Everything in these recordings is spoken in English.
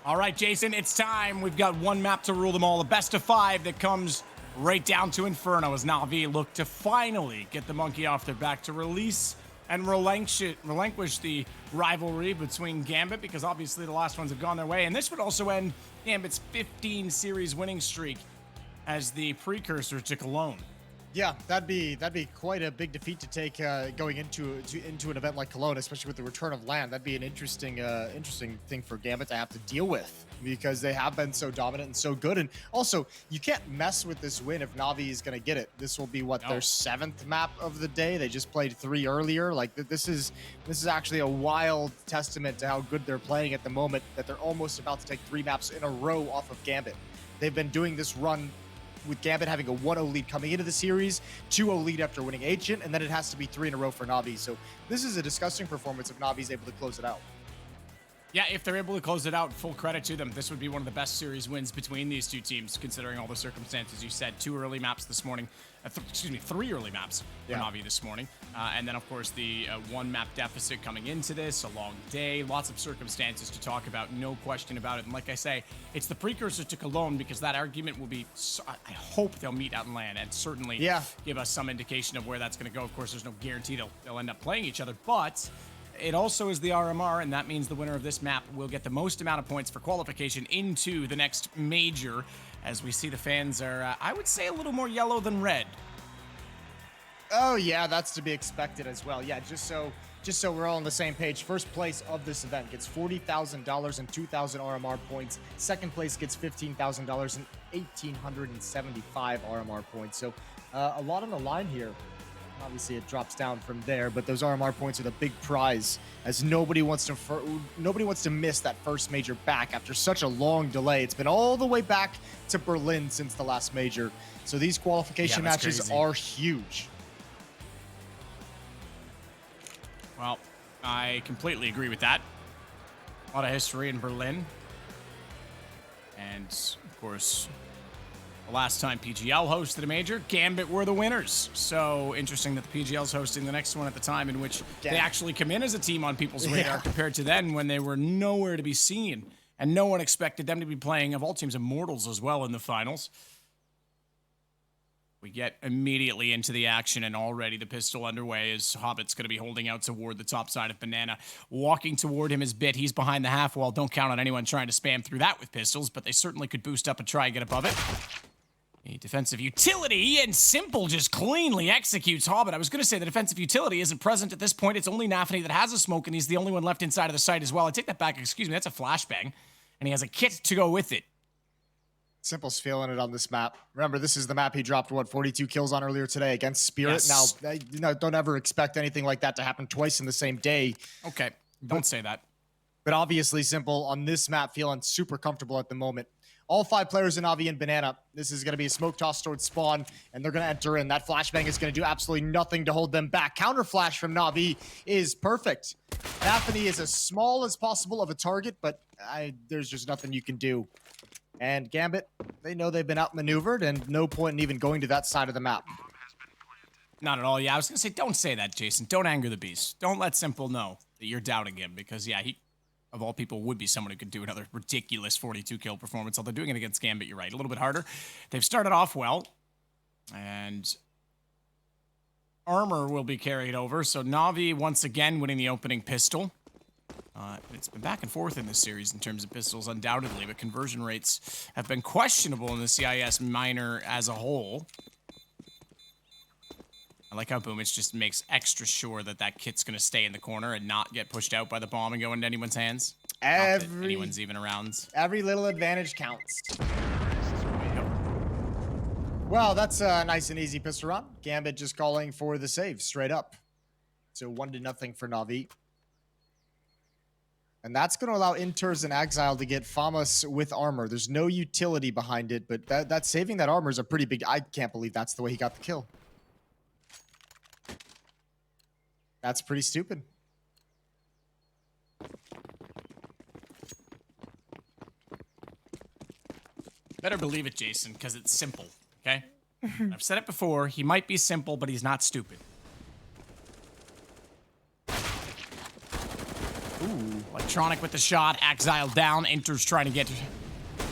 All right, Jason, it's time. We've got one map to rule them all. A best of 5 that comes right down to Inferno as NAVI look to finally get the monkey off their back to release and relinquish the rivalry between Gambit, because obviously the last ones have gone their way. And this would also end Gambit's 15 series winning streak as the precursor to Cologne. Yeah, that'd be quite a big defeat to take going into an event like Cologne, especially with the return of land. That'd be an interesting thing for Gambit to have to deal with, because they have been so dominant and so good. And also, you can't mess with this win if NAVI is going to get it. This will be their 7th map of the day. They just played 3 earlier. Like this is actually a wild testament to how good they're playing at the moment, that they're almost about to take 3 maps in a row off of Gambit. They've been doing this run with Gambit having a 1-0 lead coming into the series, 2-0 lead after winning Ancient, and then it has to be 3 in a row for NAVI. So this is a disgusting performance if NAVI's able to close it out. Yeah, if they're able to close it out, full credit to them. This would be one of the best series wins between these two teams, considering all the circumstances. You said 2 early maps this morning. 3 early maps for NAVI this morning. And then, of course, the 1 map deficit coming into this, a long day, lots of circumstances to talk about, no question about it. And like I say, it's the precursor to Cologne, because that argument will be, I hope they'll meet out in land and certainly give us some indication of where that's going to go. Of course, there's no guarantee they'll end up playing each other, but it also is the RMR, and that means the winner of this map will get the most amount of points for qualification into the next major, as we see the fans are, I would say, a little more yellow than red. Oh, yeah, that's to be expected as well. Yeah, just so we're all on the same page, first place of this event gets $40,000 and 2,000 RMR points. Second place gets $15,000 and 1,875 RMR points. So a lot on the line here. Obviously, it drops down from there, but those RMR points are the big prize, as nobody wants to miss that first major back after such a long delay. It's been all the way back to Berlin since the last major, so these qualification matches are huge. Well, I completely agree with that. A lot of history in Berlin, and of course, the last time PGL hosted a major, Gambit were the winners. So interesting that the PGL's hosting the next one at the time in which they actually come in as a team on people's radar compared to then, when they were nowhere to be seen. And no one expected them to be playing, of all teams, Immortals as well in the finals. We get immediately into the action, and already the pistol underway as Hobbit's going to be holding out toward the top side of Banana. Walking toward him is Bit. He's behind the half wall. Don't count on anyone trying to spam through that with pistols, but they certainly could boost up and try and get above it. A defensive utility, and Simple just cleanly executes Hobbit. I was going to say the defensive utility isn't present at this point. It's only NAVI that has a smoke, and he's the only one left inside of the site as well. I take that back. Excuse me. That's a flashbang, and he has a kit to go with it. Simple's feeling it on this map. Remember, this is the map he dropped, 42 kills on earlier today against Spirit. Yes. Now, don't ever expect anything like that to happen twice in the same day. Okay, don't say that. But obviously, Simple on this map feeling super comfortable at the moment. All 5 players in NAVI and Banana. This is going to be a smoke toss towards spawn, and they're going to enter in. That flashbang is going to do absolutely nothing to hold them back. Counter flash from NAVI is perfect. Daphne is as small as possible of a target, but there's just nothing you can do. And Gambit, they know they've been outmaneuvered, and no point in even going to that side of the map. Not at all. Yeah, I was going to say, don't say that, Jason. Don't anger the beast. Don't let Simple know that you're doubting him, because, yeah, he, of all people, would be someone who could do another ridiculous 42-kill performance. Although doing it against Gambit, you're right, a little bit harder. They've started off well, and armor will be carried over. So NAVI once again winning the opening pistol. It's been back and forth in this series in terms of pistols, undoubtedly, but conversion rates have been questionable in the CIS minor as a whole. I like how Boomich just makes extra sure that that kit's going to stay in the corner and not get pushed out by the bomb and go into anyone's hands. Not that anyone's even around. Every little advantage counts. Well, that's a nice and easy pistol run. Gambit just calling for the save straight up. So 1-0 for NAVI. And that's going to allow Inters and Exile to get Famas with armor. There's no utility behind it, but that saving that armor is a pretty big... I can't believe that's the way he got the kill. That's pretty stupid. Better believe it, Jason, because it's simple, okay? I've said it before. He might be simple, but he's not stupid. Ooh, like Electronic with the shot. Exile down. Inter's trying to get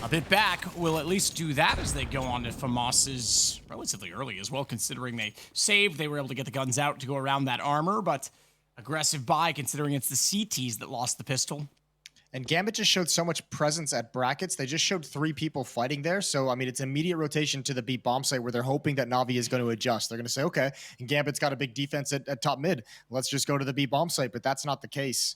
a bit back. Will at least do that as they go on to FAMAS's relatively early as well, considering they saved. They were able to get the guns out to go around that armor, but aggressive buy considering it's the CTs that lost the pistol. And Gambit just showed so much presence at brackets. They just showed 3 people fighting there. So, I mean, it's immediate rotation to the B bomb site where they're hoping that NAVI is going to adjust. They're going to say, okay, and Gambit's got a big defense at top mid. Let's just go to the B bomb site. But that's not the case.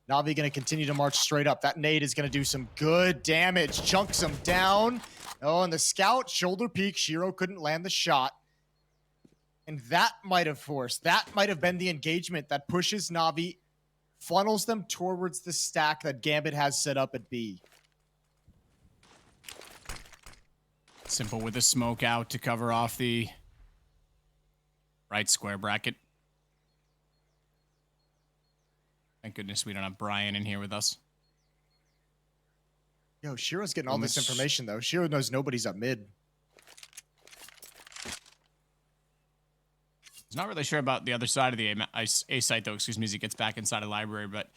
NAVI going to continue to march straight up. That nade is going to do some good damage. Chunks him down. Oh, and the scout, shoulder peek. Shiro couldn't land the shot. And that might have forced. That might have been the engagement that pushes NAVI, funnels them towards the stack that Gambit has set up at B. Simple with a smoke out to cover off the right square bracket. Thank goodness we don't have Brian in here with us. Yo, Shiro's getting all this information, though. Shiro knows nobody's up mid. He's not really sure about the other side of the A site, though, excuse me, as he gets back inside the library, but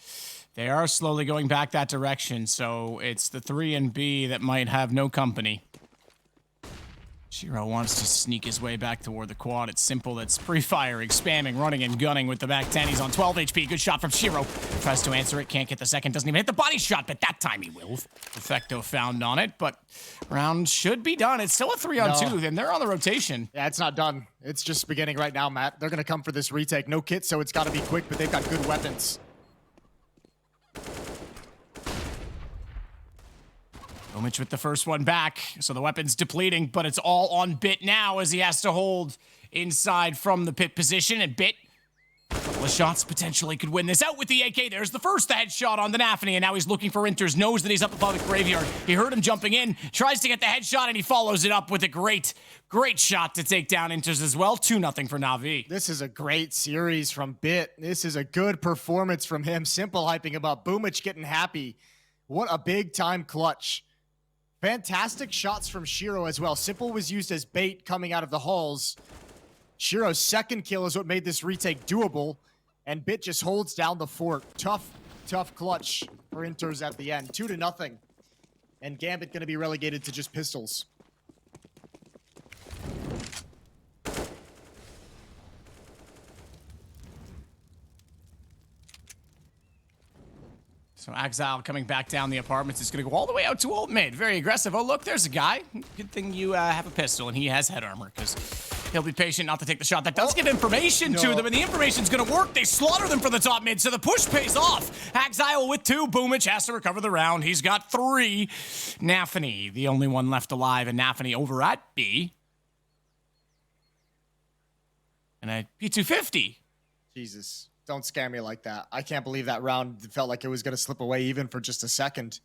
they are slowly going back that direction, so it's the 3 and B that might have no company. Shiro wants to sneak his way back toward the quad. It's simple. It's pre-firing, spamming, running, and gunning with the back 10. He's on 12 HP. Good shot from Shiro. Tries to answer it. Can't get the second. Doesn't even hit the body shot, but that time he will. Perfecto found on it, but round should be done. It's still a 3-on-2, and they're on the rotation. Yeah, it's not done. It's just beginning right now, Matt. They're going to come for this retake. No kit, so it's got to be quick, but they've got good weapons. Omich with the first one back, so the weapon's depleting, but it's all on Bit now as he has to hold inside from the pit position, and Bit, a couple of shots potentially could win this out with the AK. There's the first headshot on the NAVI, and now he's looking for Inters, knows that he's up above the graveyard. He heard him jumping in, tries to get the headshot, and he follows it up with a great shot to take down Inters as well. 2-0 for NAVI. This is a great series from Bit. This is a good performance from him. Simple hyping about Boomich getting happy. What a big-time clutch. Fantastic shots from Shiro as well. Simple was used as bait coming out of the halls. Shiro's second kill is what made this retake doable, and Bit just holds down the fort. Tough clutch for Inters at the end. 2-0. And Gambit going to be relegated to just pistols. So Exile coming back down the apartments is going to go all the way out to old mid. Very aggressive. Oh, look, there's a guy. Good thing you have a pistol, and he has head armor, because he'll be patient not to take the shot. That does give information to them, and the information's going to work. They slaughter them for the top mid, so the push pays off. Exile with 2. Boomich has to recover the round. He's got 3. NAVI, the only one left alive, and NAVI over at B. And a P250. Jesus. Don't scare me like that. I can't believe that round felt like it was going to slip away even for just a second.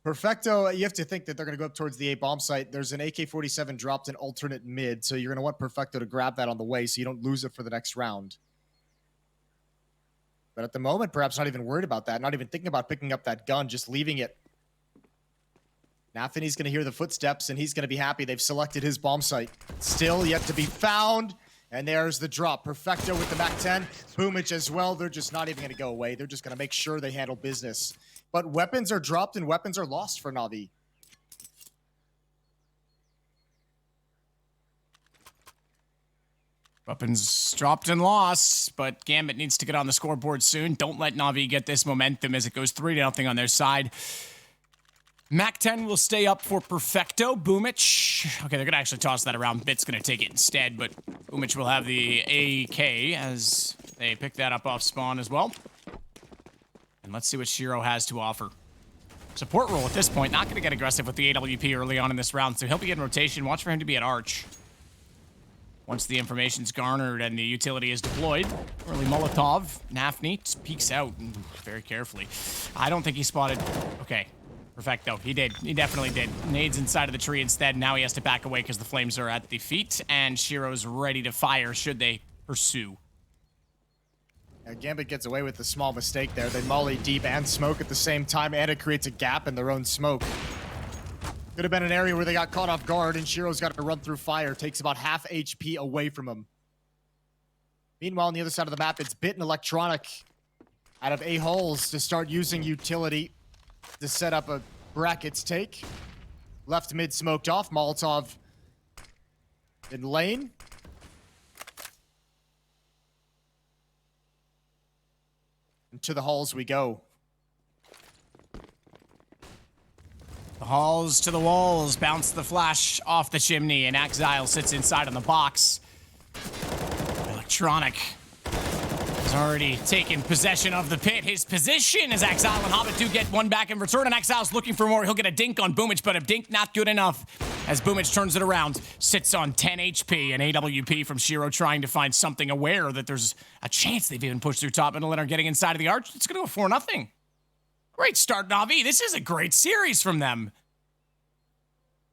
Perfecto, you have to think that they're going to go up towards the A bomb site. There's an AK-47 dropped in alternate mid, so you're going to want Perfecto to grab that on the way so you don't lose it for the next round. But at the moment, perhaps not even worried about that, not even thinking about picking up that gun, just leaving it. NAVI's going to hear the footsteps, and he's going to be happy they've selected his bomb site. Still yet to be found. And there's the drop. Perfecto with the back 10. Boomich as well. They're just not even going to go away. They're just going to make sure they handle business. But weapons are dropped and weapons are lost for NAVI. Weapons dropped and lost, but Gambit needs to get on the scoreboard soon. Don't let NAVI get this momentum as it goes 3-0 on their side. Mac 10 will stay up for Perfecto. Boomich. Okay, they're going to actually toss that around. Bit's going to take it instead, but Boomich will have the AK as they pick that up off spawn as well. And let's see what Shiro has to offer. Support role at this point. Not going to get aggressive with the AWP early on in this round, so he'll be in rotation. Watch for him to be at Arch. Once the information's garnered and the utility is deployed, early Molotov, NAVI peeks out very carefully. I don't think he spotted... Okay. Perfecto. He did. He definitely did. Nades inside of the tree instead. Now he has to back away because the flames are at the feet, and Shiro's ready to fire should they pursue. Gambit gets away with the small mistake there. They molly deep and smoke at the same time, and it creates a gap in their own smoke. Could have been an area where they got caught off guard, and Shiro's got to run through fire. Takes about half HP away from him. Meanwhile, on the other side of the map, it's Bit and Electronic. out of A-holes to start using utility to set up a brackets take. Left mid smoked off. Molotov in lane. And to the halls we go. The halls to the walls. Bounce the flash off the chimney, and Exile sits inside on the box. Electronic has already taken possession of the pit. His position as Exile and Hobbit do get one back in return, and Exile's looking for more. He'll get a dink on Boomich, but a dink not good enough as Boomich turns it around. Sits on 10 HP, and AWP from Shiro trying to find something, aware that there's a chance they've even pushed through top middle and are getting inside of the arch. It's going to go 4-0. Great start, NAVI. This is a great series from them.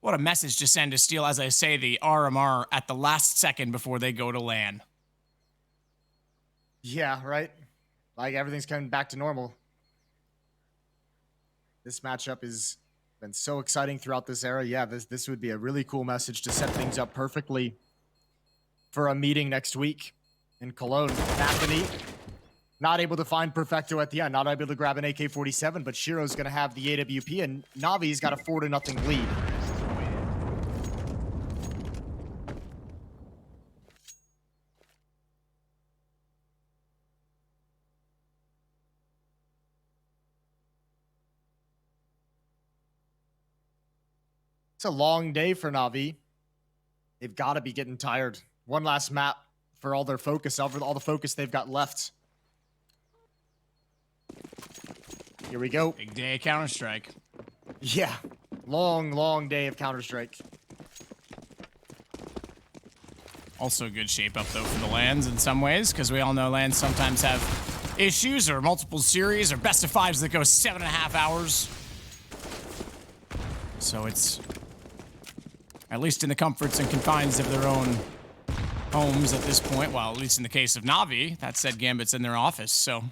What a message to send to steal, as I say, the RMR at the last second before they go to LAN. Yeah, right? Like, everything's coming back to normal. This matchup has been so exciting throughout this era. Yeah, this would be a really cool message to set things up perfectly for a meeting next week in Cologne. Anthony, not able to find Perfecto at the end. Not able to grab an AK-47, but Shiro's going to have the AWP, and Navi's got a 4-0 lead. It's a long day for Navi. They've got to be getting tired. One last map for all their focus, all the focus they've got left. Here we go. Big day of Counter-Strike. Yeah. Long, long day of Counter-Strike. Also good shape up, though, for the LANs in some ways, because we all know LANs sometimes have issues or multiple series or best of fives that go 7.5 hours. So it's, at least in the comforts and confines of their own homes at this point. Well, at least in the case of Navi. That said, Gambit's in their office, so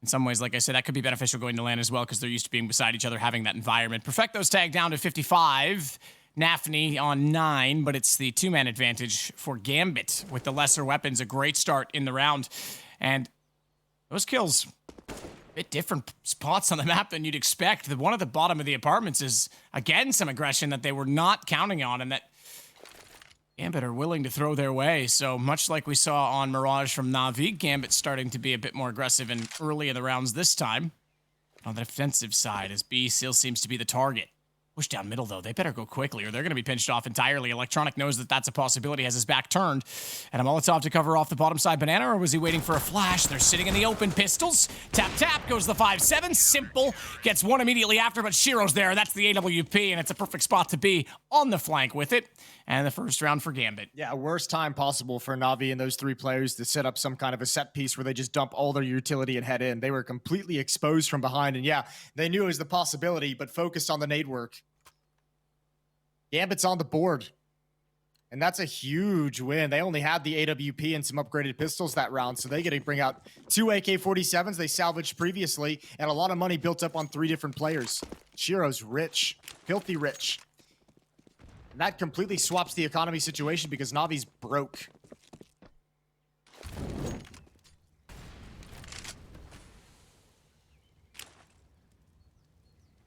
in some ways, like I said, that could be beneficial going to LAN as well, because they're used to being beside each other, having that environment. Perfecto's tagged down to 55. Nafni on 9, but it's the two-man advantage for Gambit with the lesser weapons. A great start in the round. And those kills, a bit different spots on the map than you'd expect. The one at the bottom of the apartments is, again, some aggression that they were not counting on and that Gambit are willing to throw their way. So much like we saw on Mirage from Navi, Gambit starting to be a bit more aggressive and early in the rounds this time. On the defensive side, as B still seems to be the target. Push down middle, though. They better go quickly or they're going to be pinched off entirely. Electronic knows that that's a possibility, has his back turned. And a Molotov to cover off the bottom side. Banana, or was he waiting for a flash? They're sitting in the open. Pistols. Tap, tap. Goes the 5-7. Simple. Gets one immediately after, but Shiro's there. That's the AWP, and it's a perfect spot to be on the flank with it. And the first round for Gambit. Yeah, worst time possible for Navi and those three players to set up some kind of a set piece where they just dump all their utility and head in. They were completely exposed from behind, and yeah, they knew it was the possibility, but focused on the nade work. Gambit's on the board, and that's a huge win. They only had the AWP and some upgraded pistols that round, so they get to bring out 2 AK-47s they salvaged previously, and a lot of money built up on 3 different players. Shiro's rich, filthy rich. And that completely swaps the economy situation because Navi's broke.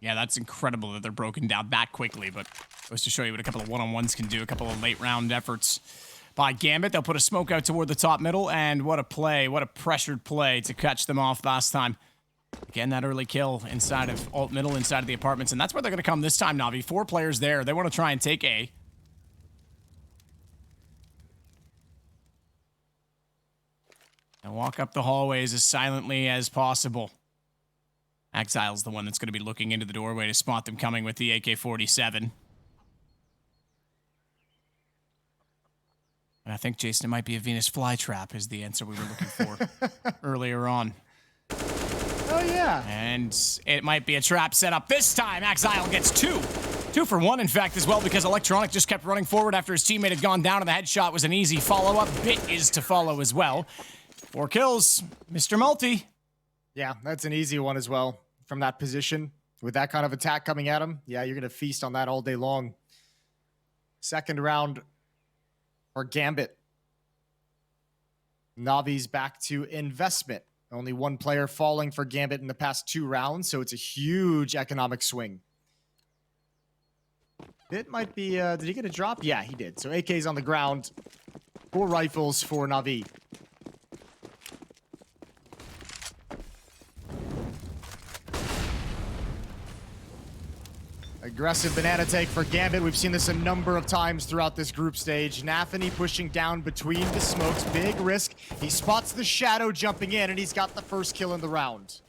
Yeah, that's incredible that they're broken down that quickly, but goes to show you what a couple of one-on-ones can do, a couple of late-round efforts by Gambit. They'll put a smoke out toward the top middle, and what a play, what a pressured play to catch them off last time. Again, that early kill inside of alt middle, inside of the apartments, and that's where they're going to come this time, Navi. 4 players there. They want to try and take A. And walk up the hallways as silently as possible. Exile's the one that's going to be looking into the doorway to spot them coming with the AK-47. And I think, Jason, it might be a Venus flytrap is the answer we were looking for earlier on. Oh, yeah. And it might be a trap set up this time. Exile gets 2. 2 for 1, in fact, as well, because Electronic just kept running forward after his teammate had gone down, and the headshot was an easy follow-up. Bit is to follow as well. 4 kills. Mr. Multi. Yeah, that's an easy one as well from that position. With that kind of attack coming at him, yeah, you're going to feast on that all day long. Second round for Gambit. Navi's back to investment. Only one player falling for Gambit in the past 2 rounds, so it's a huge economic swing. Bit might be, did he get a drop? Yeah, he did. So AK's on the ground. 4 rifles for NAVI. Aggressive banana take for Gambit. We've seen this a number of times throughout this group stage. NAVI pushing down between the smokes. Big risk. He spots the shadow jumping in, and he's got the first kill in the round.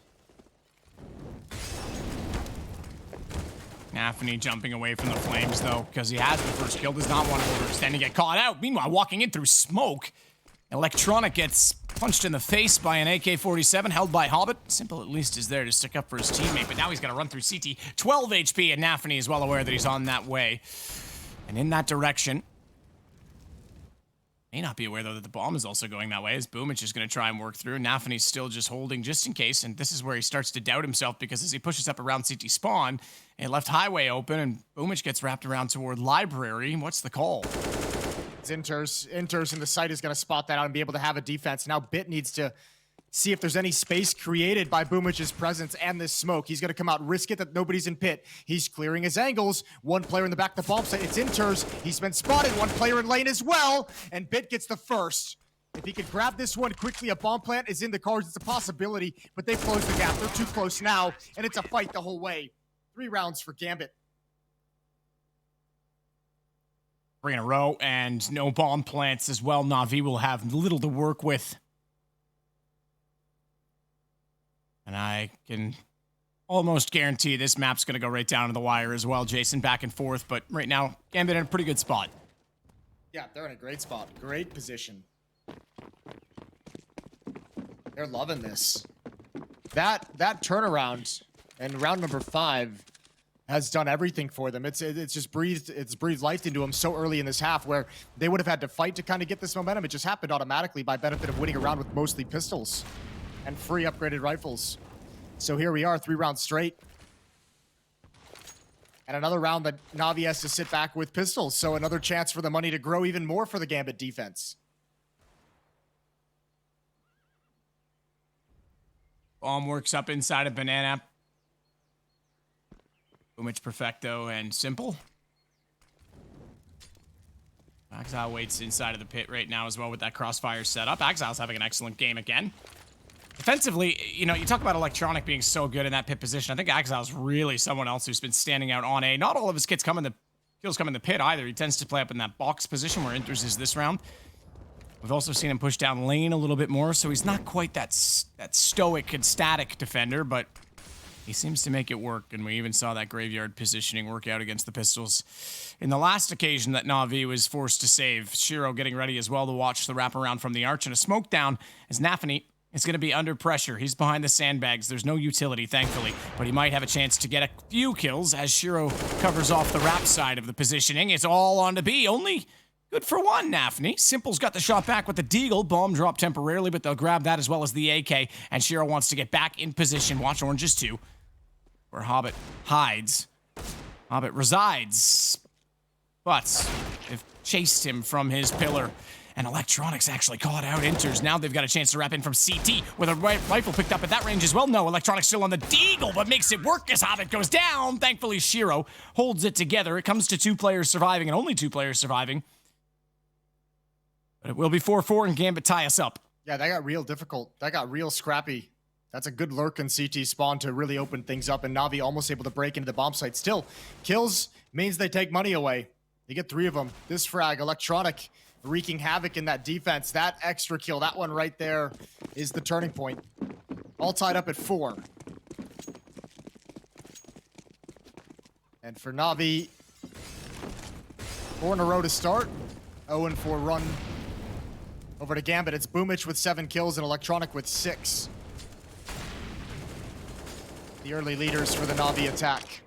NAVI jumping away from the flames, though, because he has the first kill. Does not want to overextend and get caught out. Meanwhile, walking in through smoke, Electronic gets punched in the face by an AK-47 held by Hobbit. Simple at least is there to stick up for his teammate, but now he's got to run through CT. 12 HP, and NAVI is well aware that he's on that way. And in that direction, may not be aware, though, that the bomb is also going that way, as Boomich is going to try and work through. NAVI's still just holding just in case, and this is where he starts to doubt himself, because as he pushes up around CT spawn, a left highway open, and Boomich gets wrapped around toward library. What's the call? It's Inters in the site is going to spot that out and be able to have a defense. Now Bit needs to see if there's any space created by Boomich's presence and this smoke. He's going to come out, risk it that nobody's in pit. He's clearing his angles. One player in the back of the bomb site. It's Inters. He's been spotted. One player in lane as well, and Bit gets the first. If he could grab this one quickly, a bomb plant is in the cards. It's a possibility, but they've closed the gap. They're too close now, and it's a fight the whole way. 3 rounds for Gambit. 3 in a row, and no bomb plants as well. NAVI will have little to work with. And I can almost guarantee this map's going to go right down to the wire as well. Jason back and forth, but right now, Gambit in a pretty good spot. Yeah, they're in a great spot. Great position. They're loving this. That turnaround and round number 5 has done everything for them. It's just breathed life into them so early in this half, where they would have had to fight to kind of get this momentum. It just happened automatically by benefit of winning a round with mostly pistols and free upgraded rifles. So here we are, 3 rounds straight. And another round that NAVI has to sit back with pistols. So another chance for the money to grow even more for the Gambit defense. Bomb works up inside of Banana. Boomich, Perfecto, and Simple. Exile waits inside of the pit right now as well with that crossfire setup. Exile's having an excellent game again. Defensively, you know, you talk about Electronic being so good in that pit position. I think Exile's really someone else who's been standing out on A. Not all of his kills come in the pit either. He tends to play up in that box position where Inters is this round. We've also seen him push down lane a little bit more, so he's not quite that stoic and static defender, but he seems to make it work, and we even saw that graveyard positioning work out against the pistols. In the last occasion that NAVI was forced to save, Shiro getting ready as well to watch the wraparound from the arch, and a smoke down as NAVI is going to be under pressure. He's behind the sandbags. There's no utility, thankfully, but he might have a chance to get a few kills as Shiro covers off the wrap side of the positioning. It's all on to B. Only good for one, NAVI. Simple's got the shot back with the Deagle. Bomb drop temporarily, but they'll grab that as well as the AK, and Shiro wants to get back in position. Watch Oranges 2. Where Hobbit hides. Hobbit resides. But they've chased him from his pillar. And Electronics actually caught out Inters. Now they've got a chance to wrap in from CT with a rifle picked up at that range as well. No, Electronics still on the Deagle, but makes it work as Hobbit goes down. Thankfully, Shiro holds it together. It comes to 2 players surviving, and only 2 players surviving. But it will be 4-4, and Gambit tie us up. Yeah, that got real difficult. That got real scrappy. That's a good lurk in CT spawn to really open things up, and NAVI almost able to break into the bomb site. Still, kills means they take money away. They get 3 of them. This frag, Electronic, wreaking havoc in that defense. That extra kill, that one right there, is the turning point. All tied up at 4. And for NAVI, 4 in a row to start. 0-4 run over to Gambit. It's Boomich with 7 kills and Electronic with 6. The early leaders for the NAVI attack.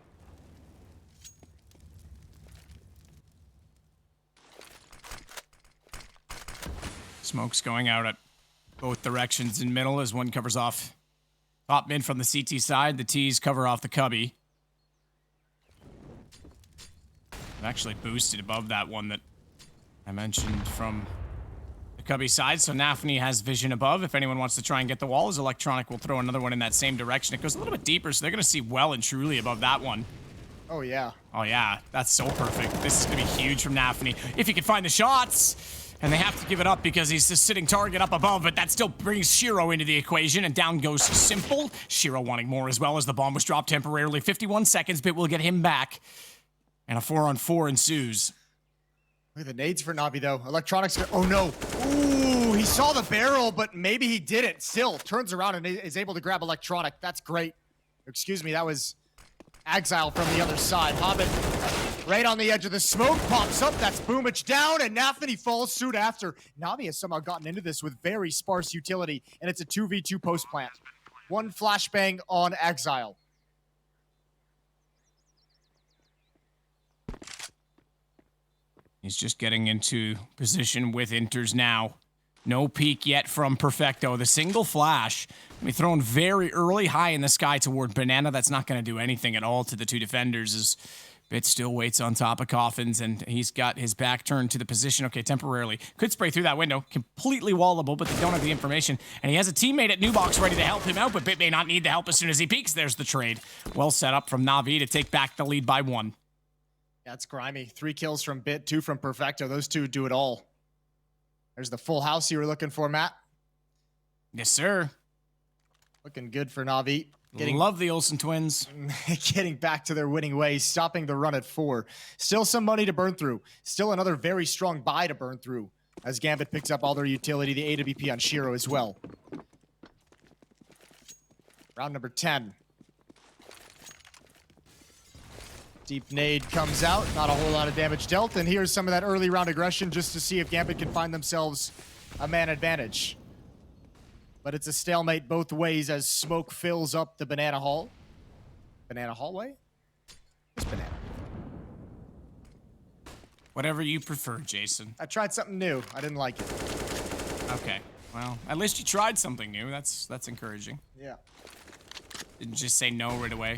Smoke's going out at both directions in middle as one covers off top mid from the CT side. The T's cover off the cubby. I've actually boosted above that one that I mentioned from the Cubby side, so NAVI has vision above. If anyone wants to try and get the wall, his Electronic will throw another one in that same direction. It goes a little bit deeper, so they're going to see well and truly above that one. Oh, yeah. Oh, yeah. That's so perfect. This is going to be huge from NAVI. If he can find the shots... And they have to give it up because he's just sitting target up above, but that still brings Shiro into the equation, and down goes Simple. Shiro wanting more as well as the bomb was dropped temporarily. 51 seconds, but we'll get him back. And a 4-on-4 ensues. Look at the nades for Navi, though. Electronics, oh no. Ooh, he saw the barrel, but maybe he didn't. Still, turns around and is able to grab Electronic. That's great. Excuse me, that was Exile from the other side. Hobbit right on the edge of the smoke, pops up. That's Boomich down, and NAVI falls suit after. Navi has somehow gotten into this with very sparse utility, and it's a 2v2 post plant. One flashbang on Exile. He's just getting into position with Inters now. No peek yet from Perfecto. The single flash be thrown very early, high in the sky toward Banana. That's not going to do anything at all to the two defenders as Bit still waits on top of Coffins, and he's got his back turned to the position. Okay, temporarily. Could spray through that window. Completely wallable, but they don't have the information. And he has a teammate at Nubox ready to help him out, but Bit may not need the help as soon as he peeks. There's the trade. Well set up from Navi to take back the lead by 1. That's grimy. 3 kills from Bit, 2 from Perfecto. Those two do it all. There's the full house you were looking for, Matt. Yes, sir. Looking good for Navi. Love the Olsen twins. Getting back to their winning ways, stopping the run at 4. Still some money to burn through. Still another very strong buy to burn through as Gambit picks up all their utility, the AWP on Shiro as well. Round number 10. Deep nade comes out, not a whole lot of damage dealt, and here's some of that early round aggression just to see if Gambit can find themselves a man advantage. But it's a stalemate both ways as smoke fills up the banana hall. Banana hallway? It's banana. Whatever you prefer, Jason. I tried something new. I didn't like it. Okay. Well, at least you tried something new. That's encouraging. Yeah. Didn't just say no right away.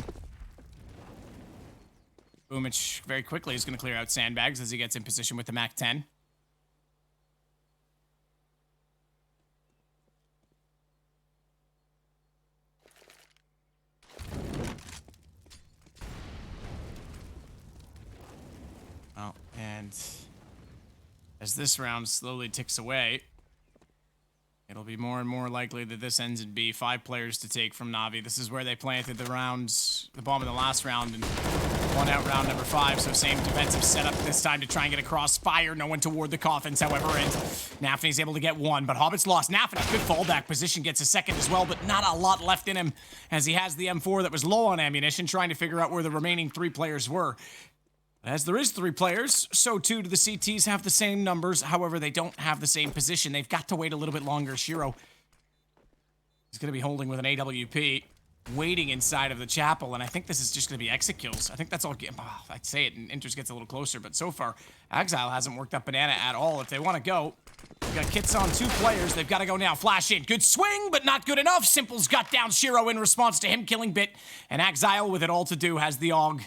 Boomich very quickly is going to clear out sandbags as he gets in position with the MAC-10. Oh, and as this round slowly ticks away, it'll be more and more likely that this ends in B. 5 players to take from Navi. This is where they planted the bomb in the last round, and one out round number 5. So same defensive setup this time to try and get across fire. No one toward the coffins, however, and NAVI's able to get 1, but Hobbit's lost. NAVI in a good fallback position, gets a second as well, but not a lot left in him as he has the M4 that was low on ammunition, trying to figure out where the remaining 3 players were. As there is 3 players, so too do the CTs have the same numbers. However, they don't have the same position. They've got to wait a little bit longer. Shiro is going to be holding with an AWP, waiting inside of the chapel, and I think this is just going to be exit kills. I think that's all. I'd say it, and Inters gets a little closer, but so far, Exile hasn't worked up Banana at all. If they want to go, we've got kits on 2 players. They've got to go now. Flash in. Good swing, but not good enough. Simple's got down Shiro in response to him killing Bit, and Exile, with it all to do, has the AUG.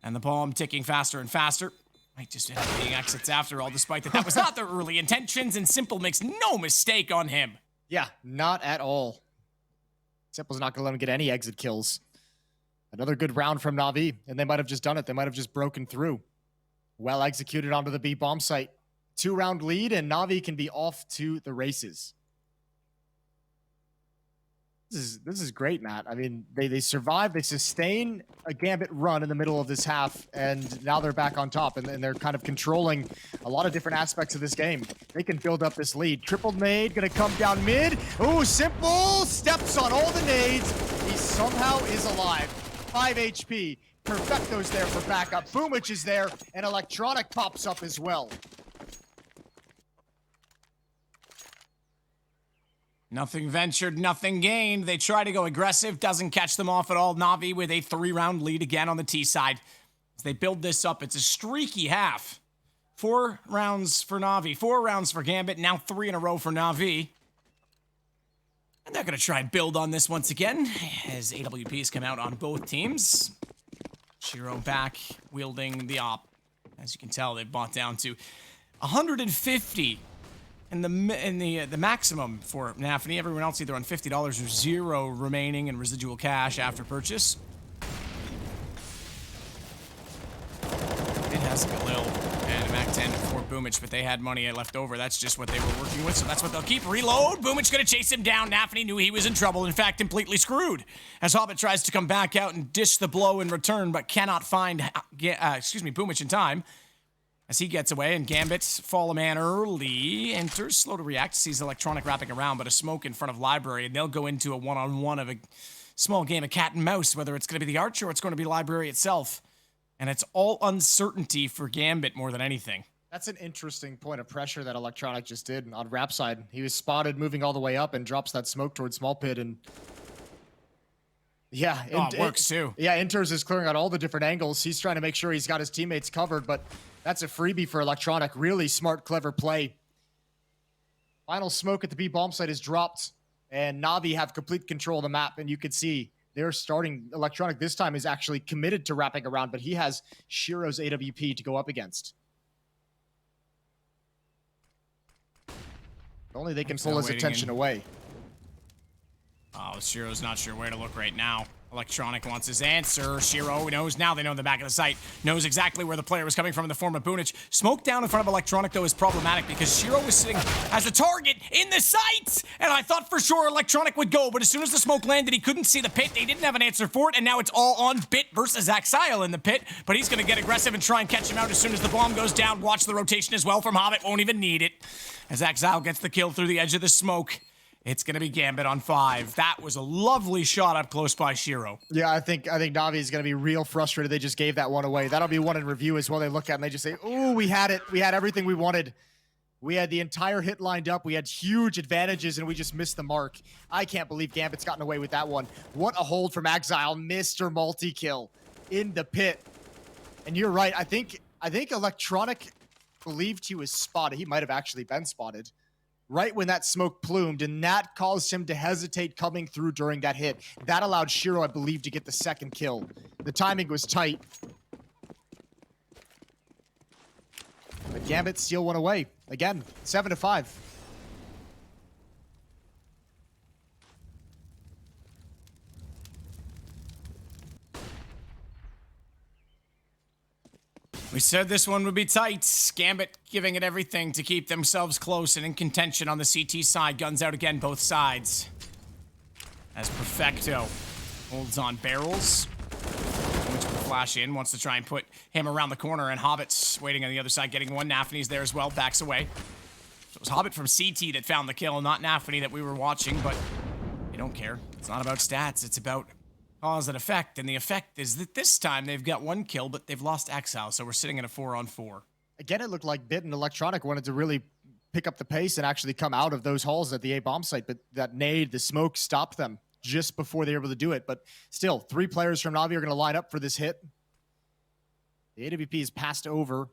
And the bomb ticking faster and faster. Might just end up being exits after all, despite that was not their early intentions, and Simple makes no mistake on him. Yeah, not at all. Simple's not going to let him get any exit kills. Another good round from Navi, and they might have just done it. They might have just broken through. Well executed onto the B bomb site. 2-round lead, and Navi can be off to the races. This is great, Matt. I mean, they survive, they sustain a Gambit run in the middle of this half, and now they're back on top, and they're kind of controlling a lot of different aspects of this game. They can build up this lead. Triple nade, gonna come down mid. Ooh, Simple steps on all the nades. He somehow is alive. 5 HP. Perfecto's there for backup. Boomich is there, and Electronic pops up as well. Nothing ventured, nothing gained. They try to go aggressive, doesn't catch them off at all. Navi with a 3-round lead again on the T side. As they build this up, it's a streaky half. 4 rounds for Navi, 4 rounds for Gambit, now 3 in a row for Navi. And they're going to try and build on this once again, as AWPs come out on both teams. Shiro back, wielding the op. As you can tell, they've bought down to 150 in the maximum for NAVI. Everyone else either on $50 or 0 remaining in residual cash after purchase. It has Galil and a Mac 10 for Boomich, but they had money left over. That's just what they were working with, so that's what they'll keep. Reload. Boomich gonna chase him down. NAVI knew he was in trouble. In fact, completely screwed. As Hobbit tries to come back out and dish the blow in return, but cannot find Boomich in time. As he gets away, and Gambit's fall a man early, enters, slow to react, sees Electronic wrapping around, but a smoke in front of Library, and they'll go into a one-on-one of a small game of cat and mouse, whether it's going to be the Archer or it's going to be Library itself. And it's all uncertainty for Gambit more than anything. That's an interesting point of pressure that Electronic just did on Rap side. He was spotted moving all the way up and drops that smoke towards Small Pit, and yeah, it works too. Yeah, Inters is clearing out all the different angles. He's trying to make sure he's got his teammates covered, but that's a freebie for Electronic. Really smart, clever play. Final smoke at the B bomb site is dropped, and Navi have complete control of the map, and you can see they're starting. Electronic this time is actually committed to wrapping around, but he has Shiro's AWP to go up against. Only they can pull his attention away. Oh, Shiro's not sure where to look right now. Electronic wants his answer. Shiro knows now. They know in the back of the site. Knows exactly where the player was coming from in the form of Boonich. Smoke down in front of Electronic, though, is problematic because Shiro was sitting as a target in the sights. And I thought for sure Electronic would go, but as soon as the smoke landed, he couldn't see the pit. They didn't have an answer for it, and now it's all on Bit versus Axile in the pit. But he's going to get aggressive and try and catch him out as soon as the bomb goes down. Watch the rotation as well from Hobbit. Won't even need it. As Axile gets the kill through the edge of the smoke. It's going to be Gambit on 5. That was a lovely shot up close by Shiro. Yeah, I think Navi is going to be real frustrated. They just gave that one away. That'll be one in review as well. They look at it and they just say, "Ooh, we had it. We had everything we wanted. We had the entire hit lined up. We had huge advantages, and we just missed the mark." I can't believe Gambit's gotten away with that one. What a hold from Exile, Mr. Multi-kill in the pit. And you're right. I think Electronic believed he was spotted. He might have actually been spotted right when that smoke plumed, and that caused him to hesitate coming through during that hit. That allowed Shiro, I believe, to get the second kill. The timing was tight. But Gambit steal one away. Again, 7-5. We said this one would be tight. Gambit giving it everything to keep themselves close and in contention on the CT side. Guns out again, both sides. As Perfecto holds on barrels. Which will flash in, wants to try and put him around the corner, and Hobbit's waiting on the other side, getting one. NAVI's there as well, backs away. So it was Hobbit from CT that found the kill, not NAVI that we were watching, but they don't care. It's not about stats, it's about cause and effect, and the effect is that this time they've got one kill, but they've lost Exile, so we're sitting at a 4-on-4. Again, it looked like Bit and Electronic wanted to really pick up the pace and actually come out of those halls at the A bomb site, but that nade, the smoke, stopped them just before they were able to do it. But still, 3 players from Navi are going to line up for this hit. The AWP is passed over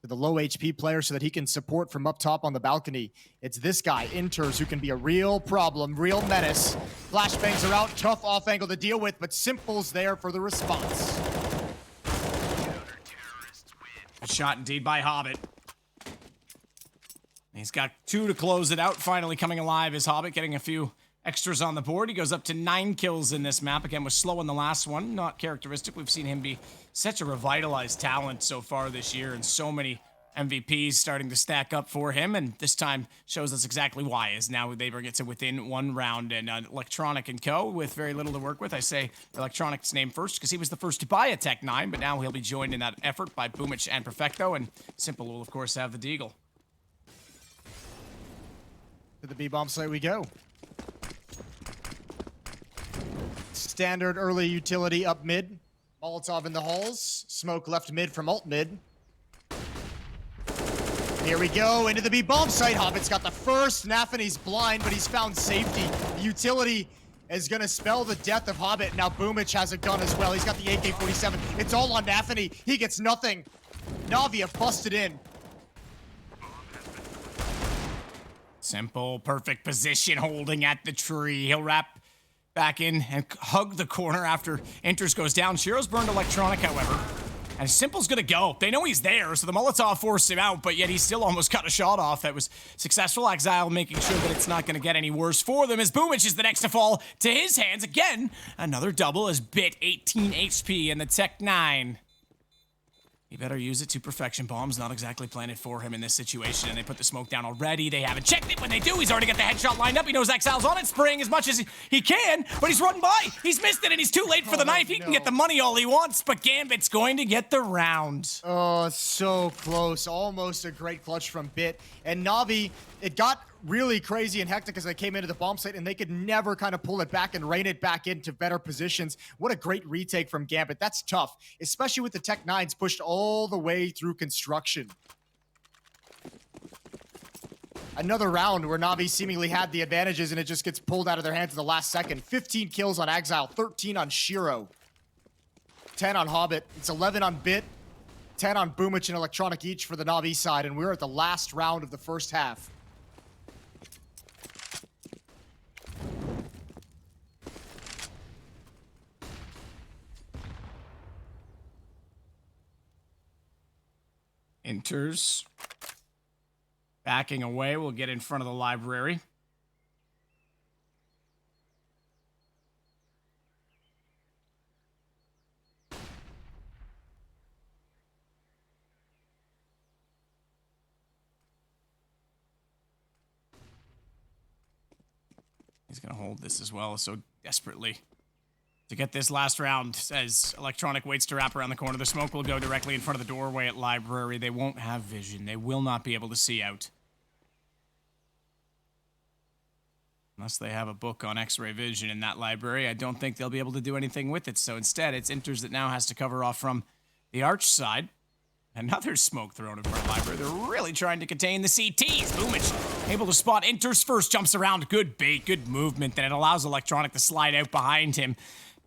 to the low HP player so that he can support from up top on the balcony. It's this guy, Inters, who can be a real problem, real menace. Flashbangs are out, tough off angle to deal with, but Simple's there for the response. Good shot indeed by Hobbit. He's got 2 to close it out. Finally coming alive is Hobbit, getting a few extras on the board. He goes up to 9 kills in this map. Again, was slow in the last one. Not characteristic. We've seen him be such a revitalized talent so far this year, and so many MVPs starting to stack up for him, and this time shows us exactly why, as now they bring it to within 1 round, and Electronic and co. with very little to work with. I say Electronic's name first because he was the first to buy a Tech 9, but now he'll be joined in that effort by Boomich and Perfecto, and Simple will, of course, have the Deagle. To the B-bomb site we go. Standard early utility up mid. Molotov in the halls. Smoke left mid from alt mid. Here we go, into the B-bomb site. Hobbit's got the first. NAVI's blind, but he's found safety. The utility is going to spell the death of Hobbit. Now Boomich has a gun as well. He's got the AK-47. It's all on NAVI. He gets nothing. Navi have busted in. Simple, perfect position, holding at the tree. He'll wrap back in and hug the corner after Inters goes down. Shiro's burned Electronic, however. And Simple's gonna go. They know he's there, so the Molotov forced him out, but yet he still almost got a shot off that was successful. Exile making sure that it's not gonna get any worse for them as Boomich is the next to fall to his hands. Again, another double as Bit 18 HP and the Tech 9. He better use it to perfection. Bomb's not exactly planted for him in this situation, and they put the smoke down already. They haven't checked it. When they do, he's already got the headshot lined up. He knows Exile's on it, spraying as much as he can, but he's run by. He's missed it, and he's too late for the knife. He can get the money all he wants, but Gambit's going to get the round. Oh, so close. Almost a great clutch from Bit. And Navi, it got really crazy and hectic as they came into the bomb site, and they could never kind of pull it back and rein it back into better positions. What a great retake from Gambit. That's tough, especially with the Tech 9s pushed all the way through construction. Another round where Navi seemingly had the advantages, and it just gets pulled out of their hands in the last second. 15 kills on Exile, 13 on Shiro, 10 on Hobbit. It's 11 on Bit, 10 on Boomich and Electronic each for the Navi side, and we're at the last round of the first half. Enters. Backing away, we'll get in front of the library. He's going to hold this as well, so desperately to get this last round as Electronic waits to wrap around the corner. The smoke will go directly in front of the doorway at library. They won't have vision. They will not be able to see out. Unless they have a book on X-ray vision in that library, I don't think they'll be able to do anything with it. So instead, it's Inters that now has to cover off from the arch side. Another smoke thrown in front of the library. They're really trying to contain the CTs. Boomich able to spot Inters first, jumps around. Good bait, good movement. Then it allows Electronic to slide out behind him.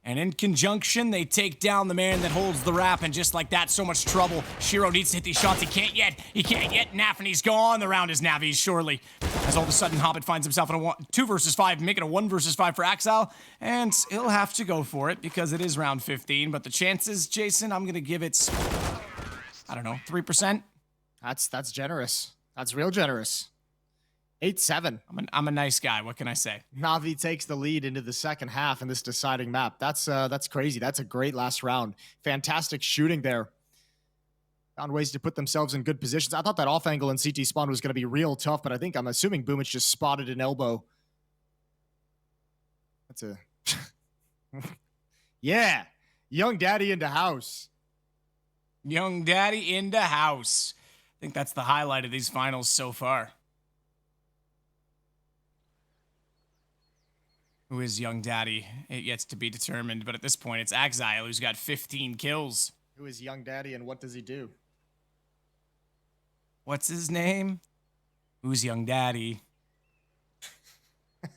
And in conjunction, they take down the man that holds the wrap, and just like that, so much trouble. Shiro needs to hit these shots. He can't yet. He can't yet. Nafany's gone. The round is Navi's, surely. As all of a sudden, Hobbit finds himself in a 2 versus 5, making a 1 versus 5 for Exile. And he'll have to go for it because it is round 15. But the chances, Jason, I'm going to give it, I don't know, 3%? That's generous. That's real generous. 8-7. I'm a nice guy. What can I say? Navi takes the lead into the second half in this deciding map. That's crazy. That's a great last round. Fantastic shooting there. Found ways to put themselves in good positions. I thought that off angle in CT spawn was going to be real tough, but I'm assuming Boomich just spotted an elbow. That's a... Yeah. Young Daddy into house. Young Daddy into house. I think that's the highlight of these finals so far. Who is Young Daddy? It yet to be determined, but at this point, it's Exile who's got 15 kills. Who is Young Daddy and what does he do? What's his name? Who's Young Daddy?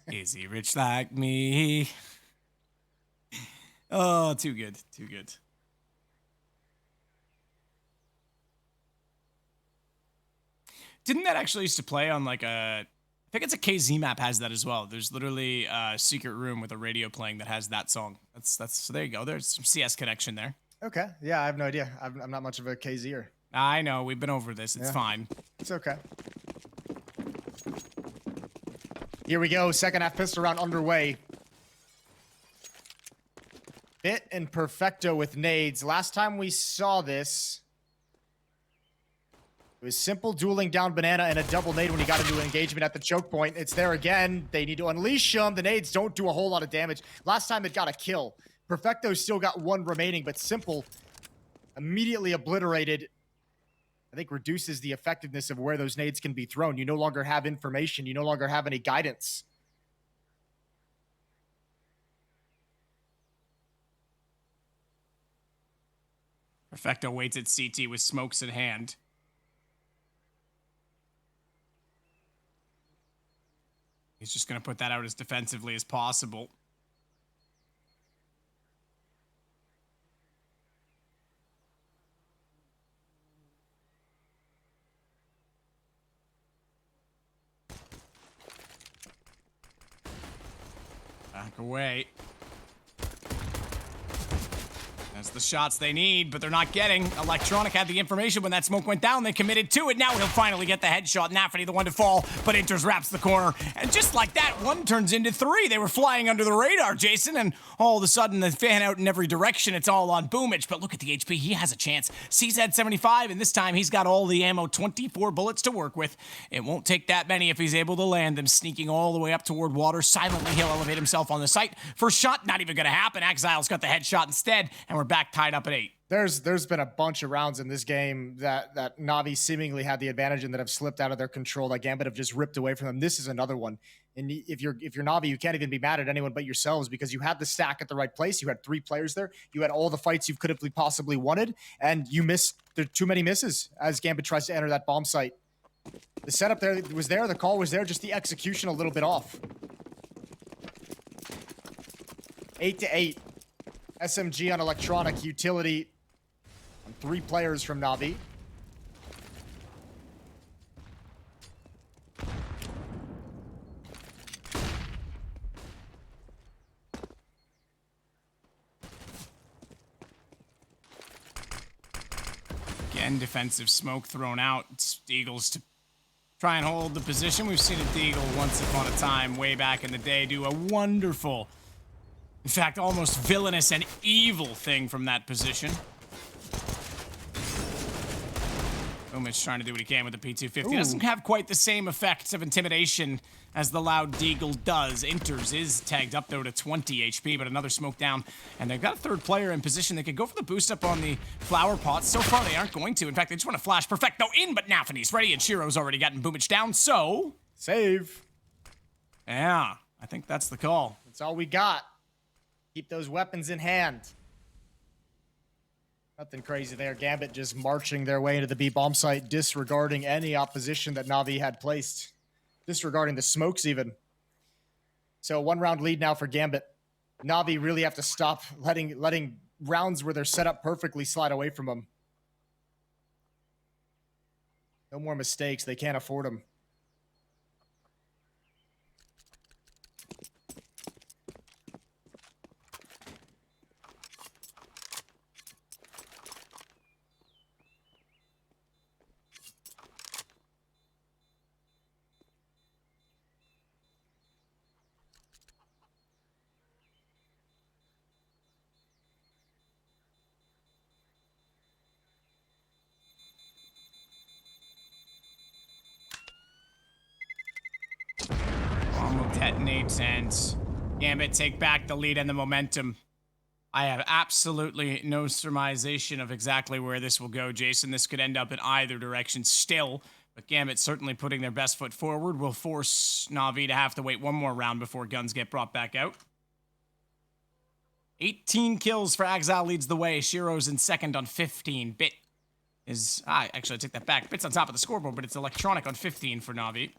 Is he rich like me? Oh, too good, too good. Didn't that actually used to play on like a... I think it's a KZ map has that as well. There's literally a secret room with a radio playing that has that song. So there you go. There's some CS connection there. Okay. Yeah, I have no idea. I'm not much of a KZer. I know. We've been over this. It's fine. It's okay. Here we go. Second half pistol round underway. Bit and Perfecto with nades. Last time we saw this, it was Simple dueling down Banana and a double nade when he got into an engagement at the choke point. It's there again. They need to unleash them. The nades don't do a whole lot of damage. Last time it got a kill. Perfecto still got 1 remaining, but Simple immediately obliterated. I think reduces the effectiveness of where those nades can be thrown. You no longer have information. You no longer have any guidance. Perfecto waits at CT with smokes in hand. He's just going to put that out as defensively as possible. Back away. That's the shots they need, but they're not getting. Electronic had the information when that smoke went down. They committed to it. Now he'll finally get the headshot. NAVI, the one to fall, but Inters wraps the corner. And just like that, one turns into three. They were flying under the radar, Jason, and all of a sudden they fan out in every direction. It's all on Boomich, but look at the HP. He has a chance. CZ 75, and this time he's got all the ammo, 24 bullets to work with. It won't take that many if he's able to land them. Sneaking all the way up toward water. Silently, he'll elevate himself on the site. First shot, not even going to happen. Exile's got the headshot instead, and we're back tied up at 8. There's been a bunch of rounds in this game that Navi seemingly had the advantage and that have slipped out of their control. That Gambit have just ripped away from them. This is another one. And if you're Navi, you can't even be mad at anyone but yourselves because you had the stack at the right place. You had 3 players there. You had all the fights you could have possibly wanted, and you missed. There are too many misses as Gambit tries to enter that bomb site. The setup there was there. The call was there. Just the execution a little bit off. 8-8. SMG on electronic utility on 3 players from Navi. Again, defensive smoke thrown out. It's Eagles to try and hold the position. We've seen a Deagle once upon a time, way back in the day, do a wonderful, in fact, almost villainous and evil thing from that position. Boomich trying to do what he can with the P250. Doesn't have quite the same effects of intimidation as the loud Deagle does. Inters is tagged up, though, to 20 HP, but another smoke down. And they've got a third player in position. They could go for the boost up on the flower pots. So far, they aren't going to. In fact, they just want to flash Perfecto in, but NAVI's ready, and Shiro's already gotten Boomich down, so... Save. Yeah, I think that's the call. That's all we got. Keep those weapons in hand. Nothing crazy there. Gambit just marching their way into the B bomb site, disregarding any opposition that Navi had placed. Disregarding the smokes even. So 1-round lead now for Gambit. Navi really have to stop letting rounds where they're set up perfectly slide away from them. No more mistakes. They can't afford them. Detonates and Gambit take back the lead and the momentum. I have absolutely no surmisation of exactly where this will go, Jason. This could end up in either direction still, but Gambit certainly putting their best foot forward will force Navi to have to wait one more round before guns get brought back out. 18 kills for Exile leads the way. Shiro's in second on 15. Bit is... actually, I take that back. Bit's on top of the scoreboard, but it's Electronic on 15 for Navi.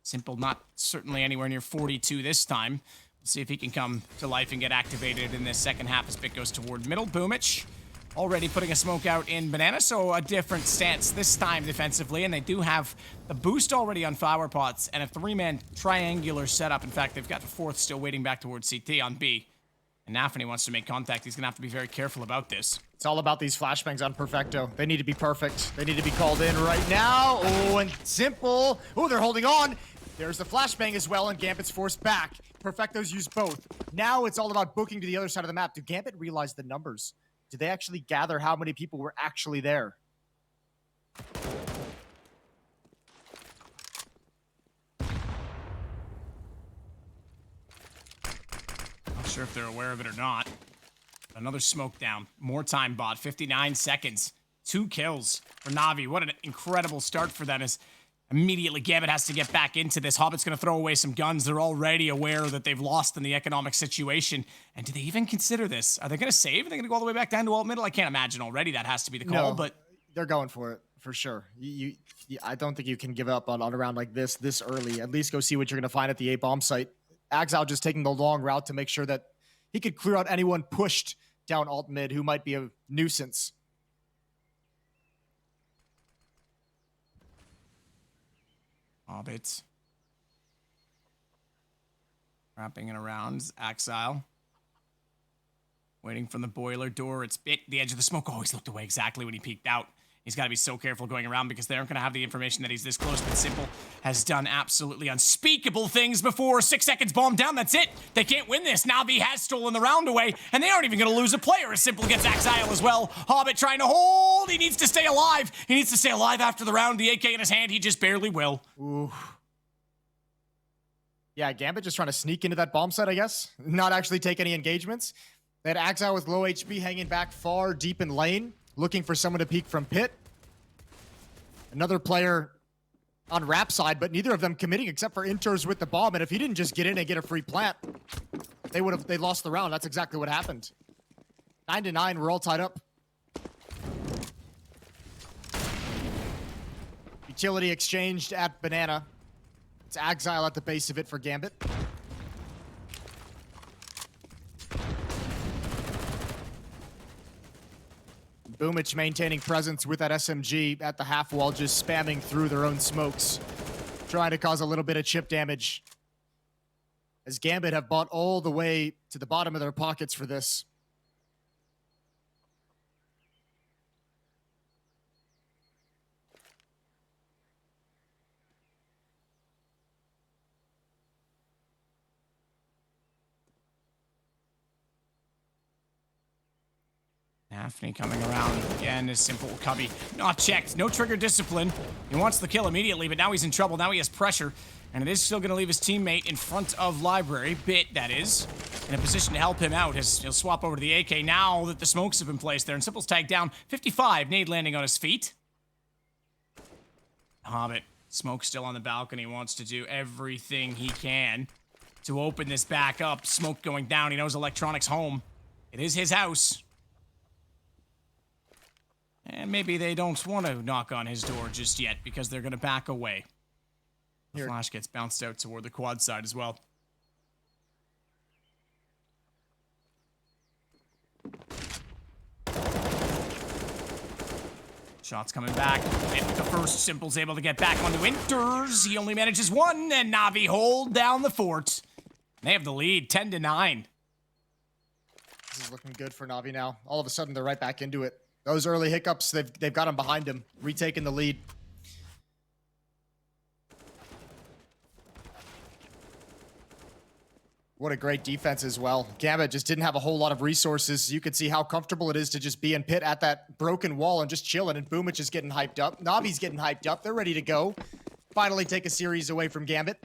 Simple, not certainly anywhere near 42 this time. We'll see if he can come to life and get activated in this second half as Bit goes toward middle. Boomich already putting a smoke out in Banana, so a different stance this time defensively, and they do have the boost already on flower pots and a 3-man triangular setup. In fact, they've got the 4th still waiting back towards CT on B. And NAVI wants to make contact. He's going to have to be very careful about this. It's all about these flashbangs on Perfecto. They need to be perfect. They need to be called in right now. Oh, and Simple. Oh, they're holding on. There's the flashbang as well, and Gambit's forced back. Perfecto's used both. Now it's all about booking to the other side of the map. Do Gambit realize the numbers? Did they actually gather how many people were actually there? Not sure if they're aware of it or not. Another smoke down. More time bot. 59 seconds. 2 kills for Navi. What an incredible start for them. As immediately Gambit has to get back into this. Hobbit's going to throw away some guns. They're already aware that they've lost in the economic situation. And do they even consider this? Are they going to save? Are they going to go all the way back down to alt middle? I can't imagine already. That has to be the call, No, but they're going for it, for sure. I don't think you can give up on a round like this early. At least go see what you're going to find at the A bomb site. Exile just taking the long route to make sure that he could clear out anyone pushed down alt mid who might be a nuisance. Hobbits. Wrapping it around. Exile. Waiting from the boiler door. It's bit the edge of the smoke. Oh, he's looked away exactly when he peeked out. He's got to be so careful going around because they aren't going to have the information that he's this close. But Simple has done absolutely unspeakable things before. 6 seconds, bomb down. That's it. They can't win this. Navi has stolen the round away, and they aren't even going to lose a player as Simple gets Exile as well. Hobbit trying to hold. He needs to stay alive. He needs to stay alive after the round. The AK in his hand. He just barely will. Ooh. Yeah, Gambit just trying to sneak into that bomb site, I guess. Not actually take any engagements. They had Exile with low HP hanging back far deep in lane, looking for someone to peek from pit. Another player on Rap side, but neither of them committing except for Inters with the bomb. And if he didn't just get in and get a free plant, they lost the round. That's exactly what happened. 9-9, we're all tied up. Utility exchanged at Banana. It's Exile at the base of it for Gambit. Boomich maintaining presence with that SMG at the half wall, just spamming through their own smokes, trying to cause a little bit of chip damage. As Gambit have bought all the way to the bottom of their pockets for this. Daphne coming around again is Simple. Cubby not checked. No trigger discipline. He wants the kill immediately, but now he's in trouble. Now he has pressure, and it is still going to leave his teammate in front of Library. Bit, that is, in a position to help him out as he'll swap over to the AK now that the smokes have been placed there. And Simple's tagged down. 55, nade landing on his feet. Hobbit, smoke still on the balcony, wants to do everything he can to open this back up. Smoke going down. He knows Electronics home. It is his house. And maybe they don't want to knock on his door just yet because they're going to back away. The flash gets bounced out toward the quad side as well. Shots coming back. And the first, Simple's able to get back onto Inters. He only manages one, and Navi hold down the fort. They have the lead, 10-9. This is looking good for Navi now. All of a sudden, they're right back into it. Those early hiccups, they've got him behind him, retaking the lead. What a great defense as well. Gambit just didn't have a whole lot of resources. You could see how comfortable it is to just be in pit at that broken wall and just chilling, and Boomich is getting hyped up. Navi's getting hyped up. They're ready to go. Finally take a series away from Gambit.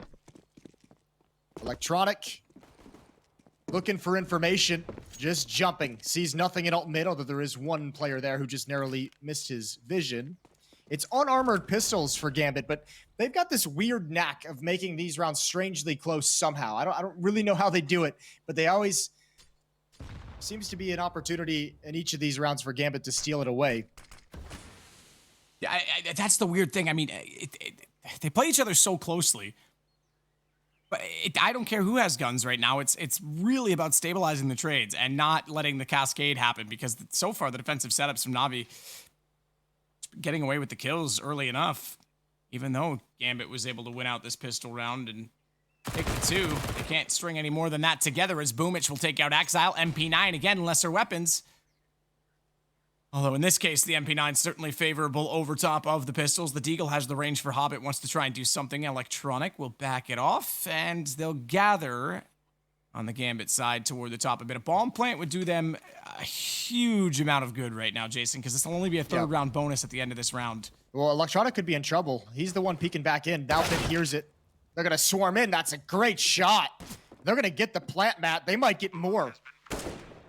Electronic. Looking for information, just jumping. Sees nothing in alt mid, although there is one player there who just narrowly missed his vision. It's unarmored pistols for Gambit, but they've got this weird knack of making these rounds strangely close somehow. I don't really know how they do it, but they always seems to be an opportunity in each of these rounds for Gambit to steal it away. Yeah, that's the weird thing. I mean, they play each other so closely. But I don't care who has guns right now. It's really about stabilizing the trades and not letting the cascade happen, because so far the defensive setups from Navi getting away with the kills early enough, even though Gambit was able to win out this pistol round and take the two. They can't string any more than that together as Boomich will take out Exile. MP9 again, lesser weapons. Although in this case, the MP9 is certainly favorable over top of the pistols. The Deagle has the range for Hobbit, wants to try and do something. Electronic will back it off, and they'll gather on the Gambit side toward the top a bit. A bomb plant would do them a huge amount of good right now, Jason, because this will only be a third round bonus at the end of this round. Well, Electronic could be in trouble. He's the one peeking back in. Dalpin hears it. They're going to swarm in. That's a great shot. They're going to get the plant, Matt. They might get more.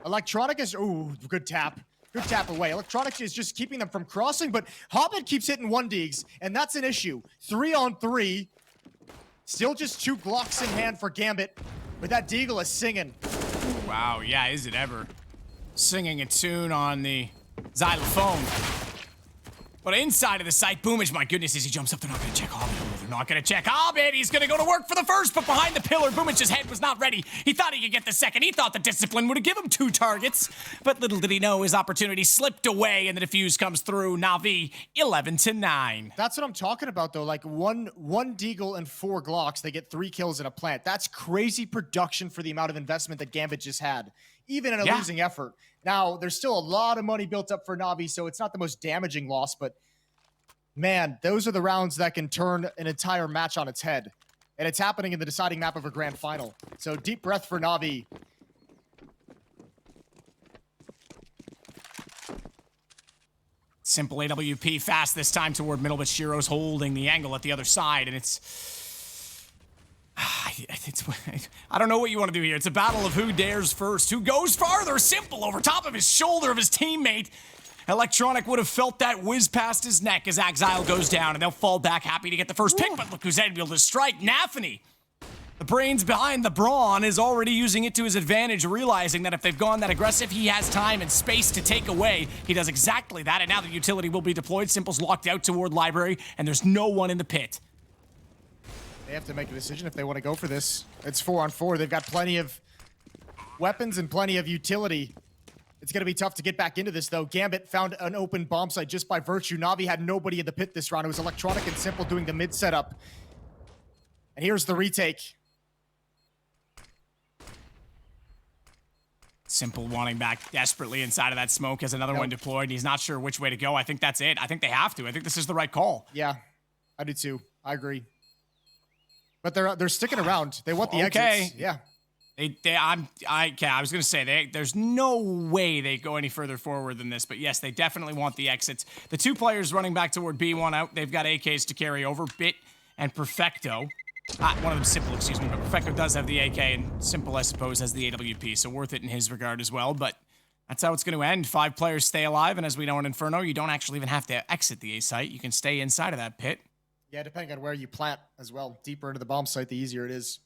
Electronic is... Ooh, good tap. Good tap away. Electronic is just keeping them from crossing, but Hobbit keeps hitting 1-digs, and that's an issue. 3-on-3. Still just 2 Glocks in hand for Gambit, but that Deagle is singing. Wow, yeah, is it ever. Singing a tune on the xylophone. But inside of the site, Boomich, my goodness, as he jumps up, they're not going to check Hobbit. They're not going to check Hobbit. He's going to go to work for the first, but behind the pillar, Boomich's head was not ready. He thought he could get the second. He thought the discipline would have given him 2 targets. But little did he know his opportunity slipped away, and the defuse comes through. Navi, 11-9. That's what I'm talking about, though. Like, one Deagle and 4 Glocks, they get 3 kills in a plant. That's crazy production for the amount of investment that Gambit just had. even in a losing effort. Now, there's still a lot of money built up for NAVI, so it's not the most damaging loss, but man, those are the rounds that can turn an entire match on its head. And it's happening in the deciding map of a grand final. So deep breath for NAVI. Simple AWP fast this time toward middle, but Shiro's holding the angle at the other side, and I don't know what you want to do here. It's a battle of who dares first, who goes farther. Simple over top of his shoulder of his teammate. Electronic would have felt that whiz past his neck as Exile goes down, and they'll fall back happy to get the first pick, but look who's able to strike. NAVI, the brains behind the brawn, is already using it to his advantage, realizing that if they've gone that aggressive, he has time and space to take away. He does exactly that, and now the utility will be deployed. Simple's locked out toward Library, and there's no one in the pit. They have to make a decision if they want to go for this. It's 4-on-4. They've got plenty of weapons and plenty of utility. It's going to be tough to get back into this, though. Gambit found an open bomb site just by virtue. NAVI had nobody in the pit this round. It was Electronic and Simple doing the mid setup. And here's the retake. Simple wanting back desperately inside of that smoke as another one deployed. And he's not sure which way to go. I think that's it. I think they have to. I think this is the right call. Yeah, I do too. I agree. But they're sticking around. They want the exits. Yeah. I was gonna say there's no way they go any further forward than this, but yes, they definitely want the exits. The two players running back toward B1 out, they've got AKs to carry over, Bit and Perfecto. One of them Simple, excuse me, but Perfecto does have the AK, and Simple, I suppose, has the AWP, so worth it in his regard as well, but that's how it's going to end. 5 players stay alive, and as we know in Inferno, you don't actually even have to exit the A site. You can stay inside of that pit. Yeah, depending on where you plant as well. Deeper into the bomb site, the easier it is.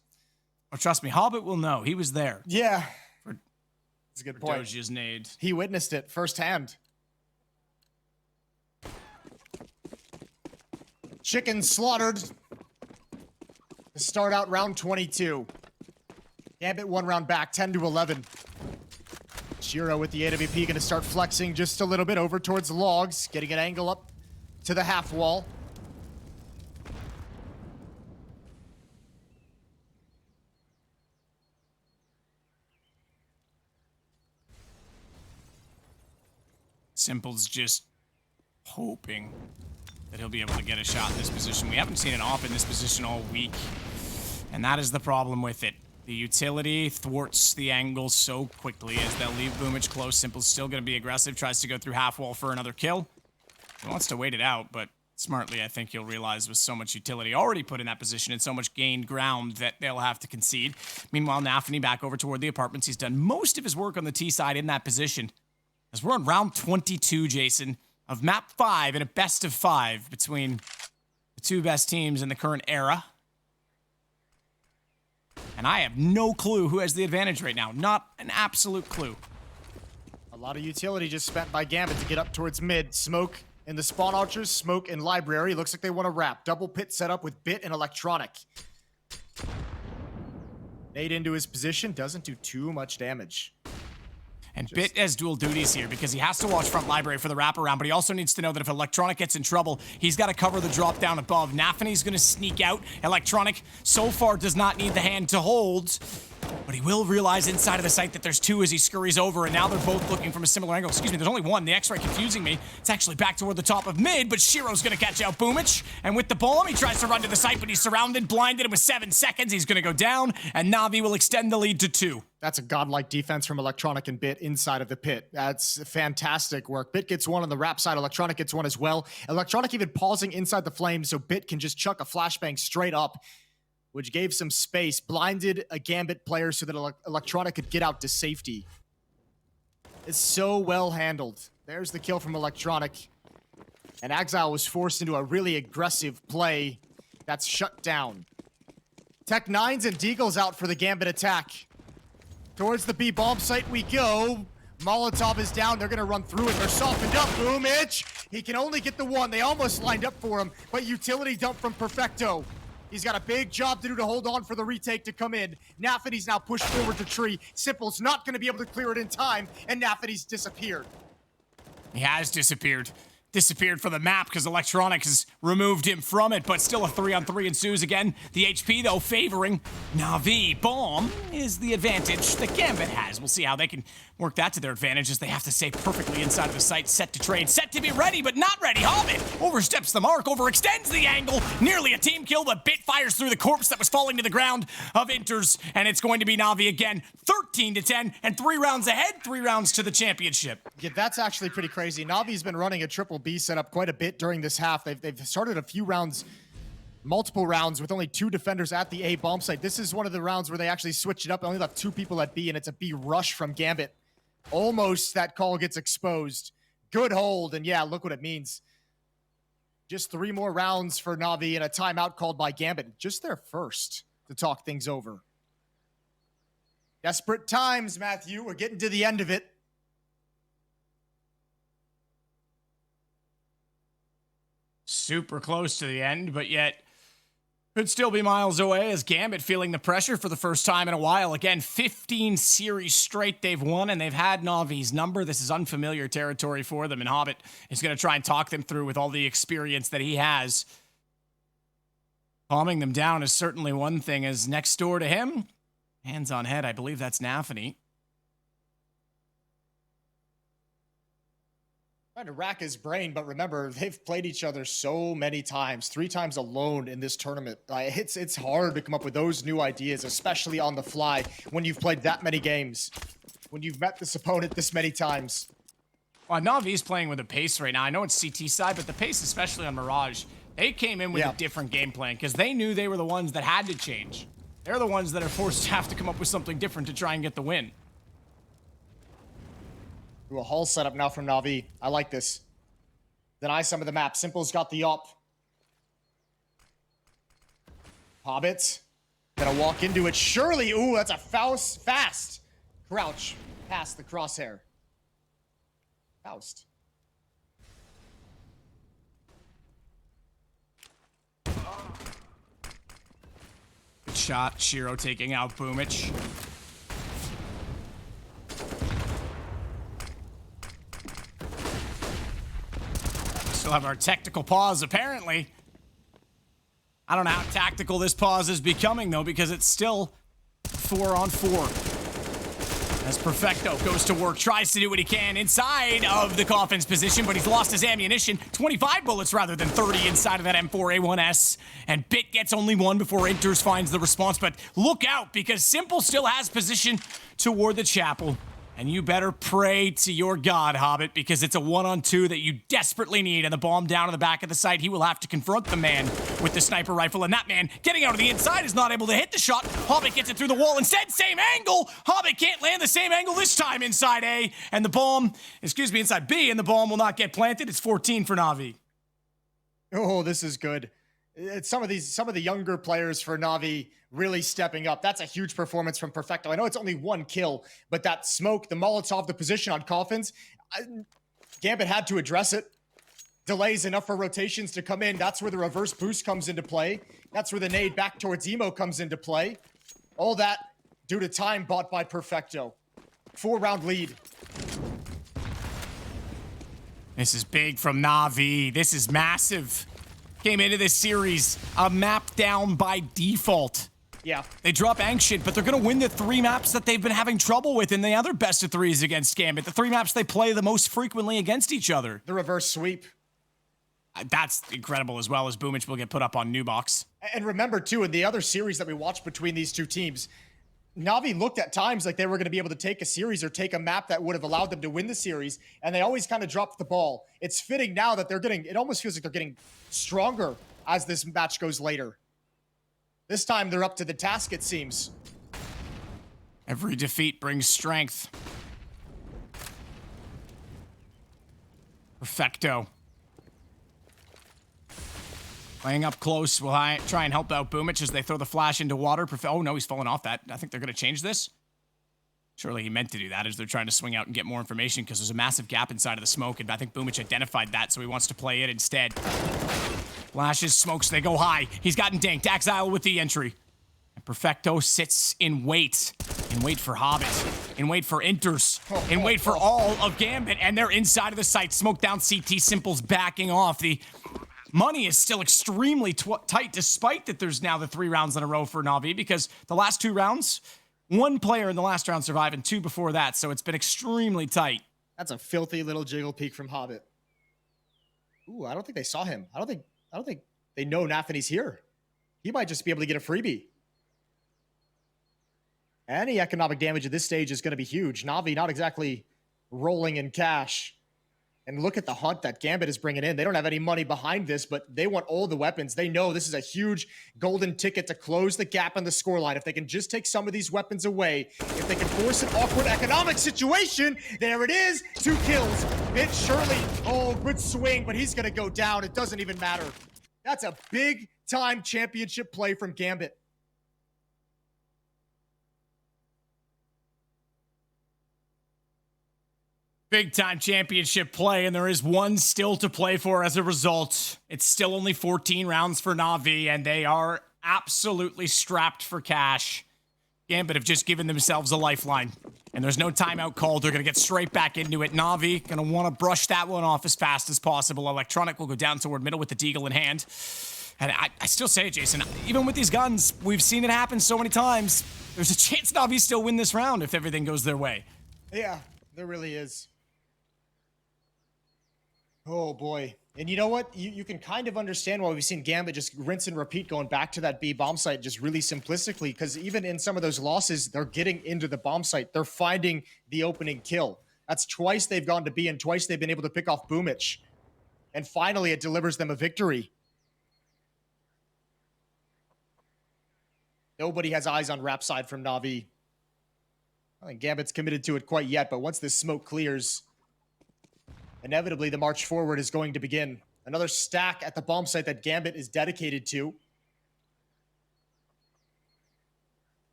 Oh, trust me, Hobbit will know. He was there. Yeah. That's a good point. Doji's nade. He witnessed it firsthand. Chicken slaughtered to start out round 22. Gambit 1 round back, 10-11. Shiro with the AWP going to start flexing just a little bit over towards logs, getting an angle up to the half wall. Simple's just hoping that he'll be able to get a shot in this position. We haven't seen an op in this position all week, and that is the problem with it. The utility thwarts the angle so quickly as they'll leave Boomage close. Simple's still going to be aggressive, tries to go through half wall for another kill. He wants to wait it out, but smartly, I think he'll realize with so much utility already put in that position and so much gained ground that they'll have to concede. Meanwhile, NAVI back over toward the apartments. He's done most of his work on the T side in that position. As we're on round 22, Jason, of map 5 in a best of 5 between the two best teams in the current era. And I have no clue who has the advantage right now. Not an absolute clue. A lot of utility just spent by Gambit to get up towards mid. Smoke in the spawn archers, smoke in library. Looks like they want to wrap. Double pit set up with Bit and Electronic. Nade into his position, doesn't do too much damage. And Bit has dual duties here because he has to watch front library for the wraparound, but he also needs to know that if Electronic gets in trouble, he's got to cover the drop down above. NAVI's going to sneak out. Electronic so far does not need the hand to hold, but he will realize inside of the site that there's 2 as he scurries over, and now they're both looking from a similar angle. Excuse me, there's only 1. The X-ray confusing me. It's actually back toward the top of mid, but Shiro's going to catch out Boomage, and with the bomb, he tries to run to the site, but he's surrounded, blinded, and with 7 seconds, he's going to go down, and NAVI will extend the lead to 2. That's a godlike defense from Electronic and Bit inside of the pit. That's fantastic work. Bit gets 1 on the wrap side. Electronic gets 1 as well. Electronic even pausing inside the flames so Bit can just chuck a flashbang straight up, which gave some space, blinded a Gambit player so that Electronic could get out to safety. It's so well handled. There's the kill from Electronic. And Exile was forced into a really aggressive play that's shut down. Tech 9s and Deagle's out for the Gambit attack. Towards the B bomb site we go. Molotov is down. They're going to run through it. They're softened up. Boomage. He can only get the 1. They almost lined up for him, but utility dump from Perfecto. He's got a big job to do to hold on for the retake to come in. NAVI's now pushed forward to tree. Simple's not going to be able to clear it in time, and NAVI's disappeared. He has disappeared. disappeared from the map because Electronics has removed him from it, but still a 3-on-3 ensues again. The HP, though, favoring NAVI. Bomb is the advantage that Gambit has. We'll see how they can work that to their advantage as they have to stay perfectly inside of the site, set to trade, set to be ready, but not ready. Hobbit oversteps the mark, overextends the angle, nearly a team kill, but Bit fires through the corpse that was falling to the ground of Inters, and it's going to be NAVI again, 13-10, and 3 rounds ahead, 3 rounds to the championship. Yeah, that's actually pretty crazy. Navi's been running a triple B setup quite a bit during this half. They've started a few rounds, multiple rounds with only 2 defenders at the A bomb site. This is one of the rounds where they actually switched it up. They only left 2 people at B, and it's a B rush from Gambit. Almost that call gets exposed. Good hold, and yeah, look what it means. Just 3 more rounds for NAVI and a timeout called by Gambit. Just their first to talk things over. Desperate times, Matthew. We're getting to the end of it. Super close to the end, but yet could still be miles away as Gambit feeling the pressure for the first time in a while. Again, 15 series straight they've won, and they've had NAVI's number. This is unfamiliar territory for them, and Hobbit is going to try and talk them through with all the experience that he has. Calming them down is certainly one thing, as next door to him, hands on head, I believe that's NAVI. Trying to rack his brain, but remember, they've played each other so many times, 3 times alone in this tournament. It's hard to come up with those new ideas, especially on the fly, when you've played that many games, when you've met this opponent this many times. Well, NAVI's playing with a pace right now. I know it's CT side, but the pace, especially on Mirage, they came in with a different game plan because they knew they were the ones that had to change. They're the ones that are forced to have to come up with something different to try and get the win. A hull setup now from NAVI. I like this. Deny some of the map. Simple's got the op. Hobbit. Gonna walk into it. Surely. Ooh, that's a fast crouch past the crosshair. Faust. Good shot. Shiro taking out Boomich. Still have our tactical pause, apparently. I don't know how tactical this pause is becoming, though, because it's still 4-on-4. As Perfecto goes to work, tries to do what he can inside of the Coffin's position, but he's lost his ammunition. 25 bullets rather than 30 inside of that M4A1S. And Bit gets only 1 before Inters finds the response. But look out, because Simple still has position toward the chapel. And you better pray to your God, Hobbit, because it's a 1-on-2 that you desperately need. And the bomb down in the back of the site, he will have to confront the man with the sniper rifle. And that man getting out of the inside is not able to hit the shot. Hobbit gets it through the wall instead. Same angle. Hobbit can't land the same angle this time inside A. And the bomb, inside B. And the bomb will not get planted. It's 14 for NAVI. Oh, this is good. It's some of the younger players for NAVI really stepping up. That's a huge performance from Perfecto. I know it's only 1 kill, but that smoke, the Molotov, the position on Coffins, Gambit had to address it. Delays enough for rotations to come in. That's where the reverse boost comes into play. That's where the nade back towards Emo comes into play. All that due to time bought by Perfecto. 4-round lead. This is big from NAVI. This is massive. Came into this series a map down by default. Yeah. They drop Ancient, but they're going to win the 3 maps that they've been having trouble with in the other best of 3s against Gambit. The 3 maps they play the most frequently against each other. The reverse sweep. That's incredible, as well as Boomich will get put up on Nubox. And remember, too, in the other series that we watched between these 2 teams, NAVI looked at times like they were going to be able to take a series or take a map that would have allowed them to win the series, and they always kind of dropped the ball. It's fitting now that it almost feels like they're getting stronger as this match goes later. This time they're up to the task, it seems. Every defeat brings strength. Perfecto. Playing up close, will I try and help out Boomich as they throw the flash into water. Oh no, he's fallen off that. I think they're going to change this. Surely he meant to do that as they're trying to swing out and get more information because there's a massive gap inside of the smoke, and I think Boomich identified that, so he wants to play it instead. Flashes, smokes, they go high. He's gotten danked. Exile with the entry. And Perfecto sits in wait for Hobbit. and wait for Inters, and wait for all of Gambit, and they're inside of the site. Smoke down CT, Simple's backing off. The money is still extremely tight, despite that there's now the 3 rounds in a row for Na'Vi, because the last 2 rounds, 1 player in the last round survived, and 2 before that, so it's been extremely tight. That's a filthy little jiggle peek from Hobbit. Ooh, I don't think they saw him. I don't think they know Nathani's here. He might just be able to get a freebie. Any economic damage at this stage is going to be huge. Na'Vi not exactly rolling in cash. And look at the hunt that Gambit is bringing in. They don't have any money behind this, but they want all the weapons. They know this is a huge golden ticket to close the gap on the scoreline. If they can just take some of these weapons away, if they can force an awkward economic situation, there it is. 2 kills. Mitch Shirley, oh, good swing, but he's going to go down. It doesn't even matter. That's a big-time championship play from Gambit. Big time championship play, and there is 1 still to play for as a result. It's still only 14 rounds for Na'Vi, and they are absolutely strapped for cash. Gambit have just given themselves a lifeline, and there's no timeout called. They're going to get straight back into it. Na'Vi going to want to brush that one off as fast as possible. Electronic will go down toward middle with the deagle in hand. And I still say it, Jason, even with these guns, we've seen it happen so many times. There's a chance Na'Vi still win this round if everything goes their way. Yeah, there really is. Oh, boy. And you know what? You can kind of understand why we've seen Gambit just rinse and repeat going back to that B bomb site just really simplistically, because even in some of those losses, they're getting into the bomb site. They're finding the opening kill. That's twice they've gone to B, and twice they've been able to pick off Boomich. And finally, it delivers them a victory. Nobody has eyes on Rap side from Na'Vi. I don't think Gambit's committed to it quite yet, but once this smoke clears, inevitably, the march forward is going to begin. Another stack at the bomb site that Gambit is dedicated to.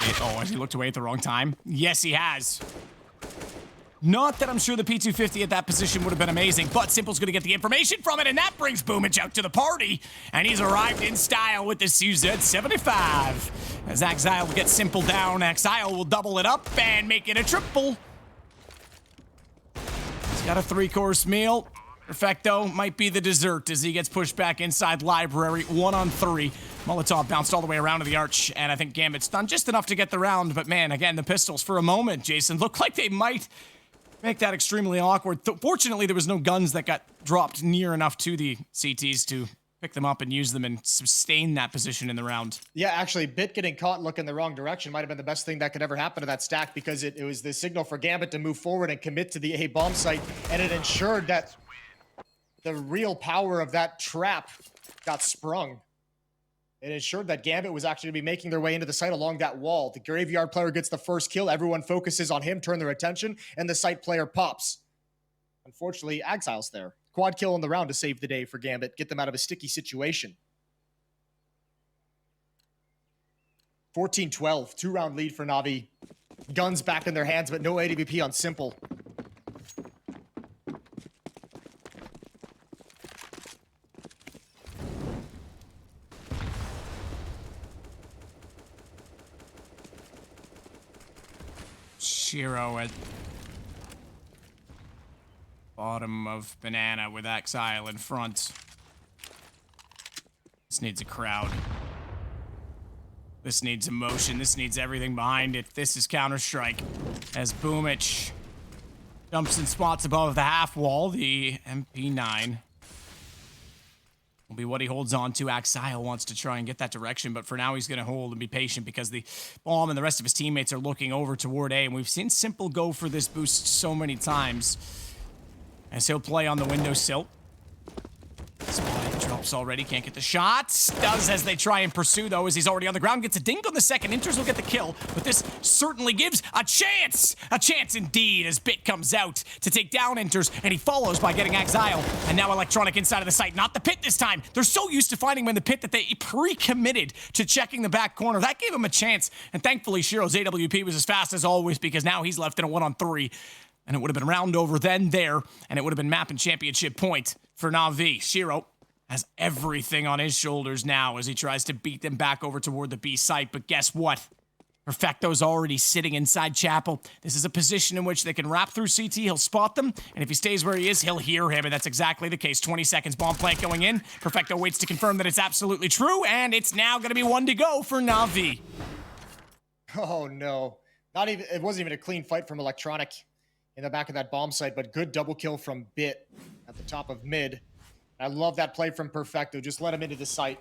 Oh, has he looked away at the wrong time? Yes, he has. Not that I'm sure the P250 at that position would have been amazing, but Simple's going to get the information from it, and that brings Boomich out to the party. And he's arrived in style with the CZ75. As Exile gets Simple down, Exile will double it up and make it a triple. Got a 3-course meal. Perfecto might be the dessert as he gets pushed back inside library. 1 on 3. Molotov bounced all the way around to the arch, and I think Gambit's done just enough to get the round. But man, again, the pistols for a moment, Jason, look like they might make that extremely awkward. Fortunately, there was no guns that got dropped near enough to the CTs to pick them up and use them and sustain that position in the round. Yeah, actually, Bit getting caught looking the wrong direction might have been the best thing that could ever happen to that stack, because it was the signal for Gambit to move forward and commit to the A bomb site, and it ensured that the real power of that trap got sprung. It ensured that Gambit was actually going to be making their way into the site along that wall. The Graveyard player gets the first kill, everyone focuses on him, turn their attention, and the site player pops. Unfortunately, Exile's there. Quad kill in the round to save the day for Gambit, get them out of a sticky situation. 14-12, 2-round lead for Na'Vi. Guns back in their hands, but no AWP on Simple. Shiro at bottom of Banana with Exile in front. This needs a crowd. This needs emotion. This needs everything behind it. This is Counter-Strike. As Boomich jumps in spots above the half wall, the MP9 will be what he holds on to. Exile wants to try and get that direction, but for now he's going to hold and be patient because the bomb and the rest of his teammates are looking over toward A, and we've seen Simple go for this boost so many times. As he'll play on the windowsill. Spotted, drops already, can't get the shots. Does as they try and pursue, though, as he's already on the ground. Gets a dink on the second. Inters will get the kill, but this certainly gives a chance. A chance indeed as Bit comes out to take down Inters, and he follows by getting Exile. And now Electronic inside of the site. Not the pit this time. They're so used to finding him in the pit that they pre-committed to checking the back corner. That gave him a chance, and thankfully Shiro's AWP was as fast as always because now he's left in a 1-on-3. And it would have been round over then there, and it would have been map and championship point for Na'Vi. Shiro has everything on his shoulders now as he tries to beat them back over toward the B site, but guess what? Perfecto's already sitting inside Chapel. This is a position in which they can wrap through CT. He'll spot them, and if he stays where he is, he'll hear him, and that's exactly the case. 20 seconds, bomb plant going in. Perfecto waits to confirm that it's absolutely true, and it's now going to be 1 to go for NAVI. Oh, no. It wasn't even a clean fight from Electronic in the back of that bomb site, but good double kill from Bit at the top of mid. I love that play from Perfecto. Just let him into the site.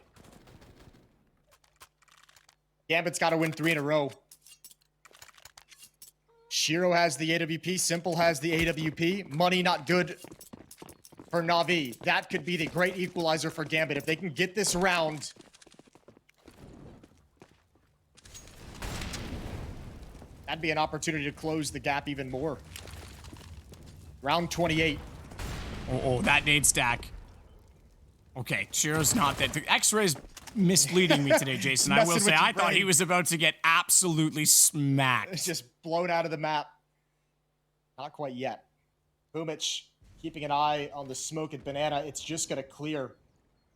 Gambit's got to win 3 in a row. Shiro has the AWP. Simple has the AWP. Money not good for NAVI. That could be the great equalizer for Gambit. If they can get this round, that'd be an opportunity to close the gap even more. Round 28. Oh, that nade stack. Okay, Shiro's not that. The X-ray's misleading me today, Jason. I will say, I thought he was about to get absolutely smacked. It's just blown out of the map. Not quite yet. Boomich keeping an eye on the smoke at Banana. It's just going to clear.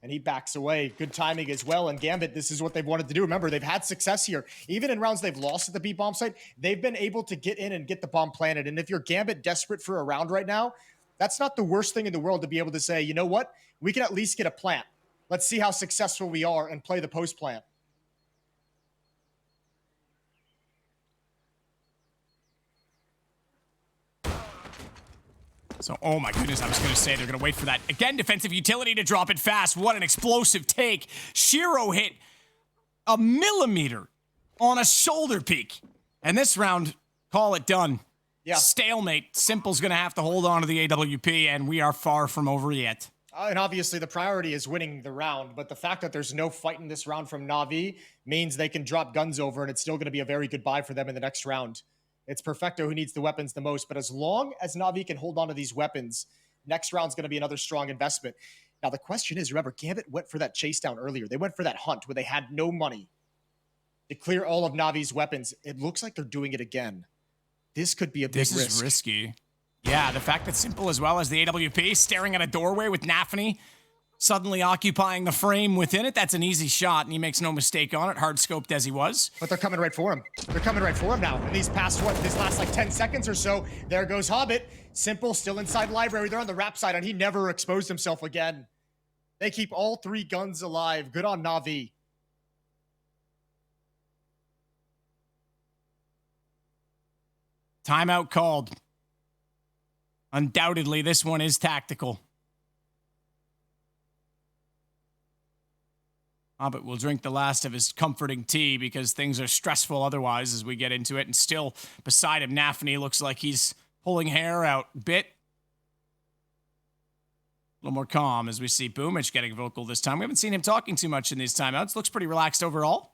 And he backs away. Good timing as well. And Gambit, this is what they've wanted to do. Remember, they've had success here. Even in rounds they've lost at the B bomb site, they've been able to get in and get the bomb planted. And if you're Gambit desperate for a round right now, that's not the worst thing in the world to be able to say, you know what? We can at least get a plant. Let's see how successful we are and play the post plant. So, oh my goodness, I was going to say they're going to wait for that. Again, defensive utility to drop it fast. What an explosive take. Shiro hit a millimeter on a shoulder peak. And this round, call it done. Yeah. Stalemate. Simple's going to have to hold on to the AWP, and we are far from over yet. And obviously the priority is winning the round, but the fact that there's no fight in this round from NAVI means they can drop guns over, and it's still going to be a very good buy for them in the next round. It's Perfecto who needs the weapons the most, but as long as NAVI can hold on to these weapons, next round's going to be another strong investment. Now, the question is, remember, Gambit went for that chase down earlier. They went for that hunt where they had no money to clear all of NAVI's weapons. It looks like they're doing it again. This could be a big risk. This is risky. Yeah, the fact that Simple as well as the AWP staring at a doorway with Nafany suddenly occupying the frame within it, that's an easy shot, and he makes no mistake on it, hard-scoped as he was. But they're coming right for him. They're coming right for him now. In these past, this last like 10 seconds or so, there goes Hobbit. Simple still inside library. They're on the wrap side, and he never exposed himself again. They keep all 3 guns alive. Good on NAVI. Timeout called. Undoubtedly, this one is tactical. Hobbit will drink the last of his comforting tea because things are stressful otherwise as we get into it. And still beside him, Nafany looks like he's pulling hair out. Bit. A little more calm as we see Boomich getting vocal this time. We haven't seen him talking too much in these timeouts. Looks pretty relaxed overall.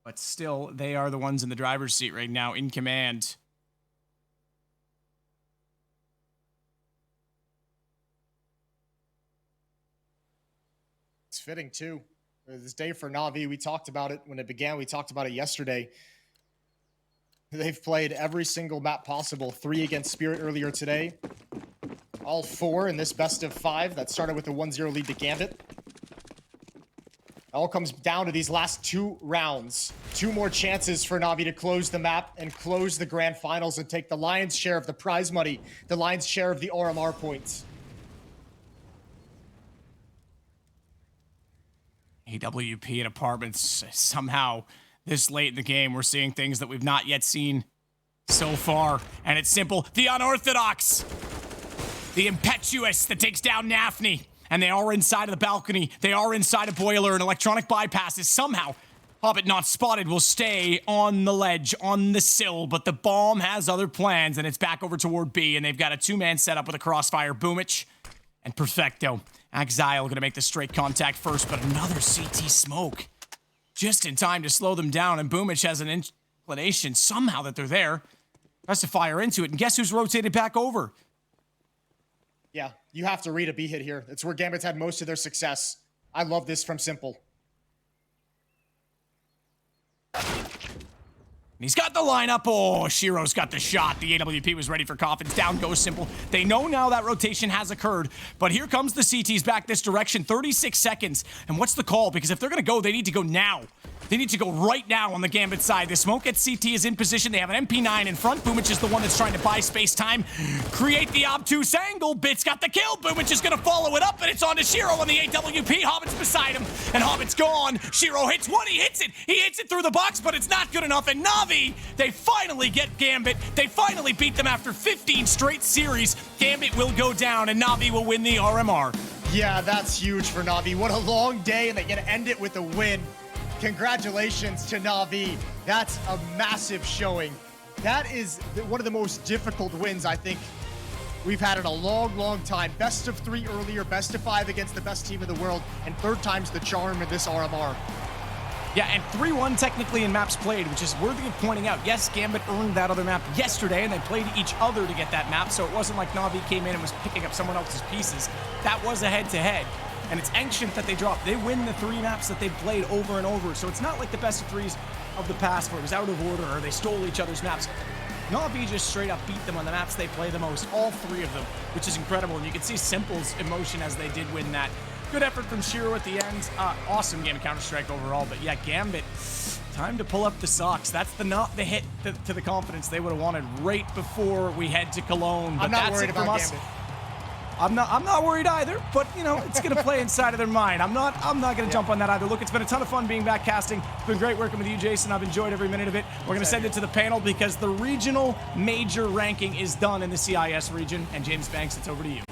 But still, they are the ones in the driver's seat right now, in command. It's fitting, too. This day for NAVI, we talked about it when it began. We talked about it yesterday. They've played every single map possible. 3 against Spirit earlier today. All 4 in this best of 5 that started with a 1-0 lead to Gambit. All comes down to these last 2 rounds. 2 more chances for NAVI to close the map and close the grand finals and take the lion's share of the prize money, the lion's share of the RMR points. AWP and Apartments, somehow this late in the game, we're seeing things that we've not yet seen so far. And it's Simple. The unorthodox. The impetuous that takes down Nafany. And they are inside of the balcony. They are inside a boiler. And electronic bypasses. Somehow, Hobbit not spotted will stay on the ledge, on the sill. But the bomb has other plans. And it's back over toward B. And they've got a 2-man setup with a crossfire. Boomich and Perfecto. Exile going to make the straight contact first. But another CT smoke. Just in time to slow them down. And Boomich has an inclination somehow that they're there. Has to fire into it. And guess who's rotated back over? Yeah, you have to read a B hit here. It's where Gambit's had most of their success. I love this from Simple. He's got the lineup. Oh, Shiro's got the shot. The AWP was ready for Coffins. Down goes Simple. They know now that rotation has occurred, but here comes the CTs back this direction. 36 seconds. And what's the call? Because if they're going to go, they need to go now. They need to go right now on the Gambit side. The smoke at CT is in position. They have an MP9 in front. Boomich is the one that's trying to buy space time. Create the obtuse angle. Bit's got the kill. Boomich is going to follow it up, and it's on to Shiro on the AWP. Hobbit's beside him, and Hobbit's gone. Shiro hits one. He hits it. He hits it through the box, but it's not good enough. And NAVI, they finally get Gambit. They finally beat them after 15 straight series. Gambit will go down, and NAVI will win the RMR. Yeah, that's huge for NAVI. What a long day, and they get to end it with a win. Congratulations to NAVI. That's a massive showing. That is one of the most difficult wins I think we've had in a long, long time. Best of 3 earlier, best of 5 against the best team in the world, and 3rd time's the charm in this RMR. Yeah, and 3-1 technically in maps played, which is worthy of pointing out. Yes, Gambit earned that other map yesterday, and they played each other to get that map, so it wasn't like NAVI came in and was picking up someone else's pieces. That was a head-to-head. And it's ancient that they dropped. They win the 3 maps that they've played over and over. So it's not like the best of 3s of the past where it was out of order or they stole each other's maps. NAVI just straight up beat them on the maps they play the most, all 3 of them, which is incredible. And you can see Simple's emotion as they did win that. Good effort from Shiro at the end. Awesome game of Counter-Strike overall. But yeah, Gambit, time to pull up the socks. That's not the hit to the confidence they would have wanted right before we head to Cologne. But I'm not that's worried it from about us. Gambit. I'm not worried either, but you know, it's gonna play inside of their mind. I'm not gonna jump on that either. Look, it's been a ton of fun being back casting. It's been great working with you, Jason. I've enjoyed every minute of it. We're gonna send it to the panel because the regional major ranking is done in the CIS region. And James Banks, it's over to you.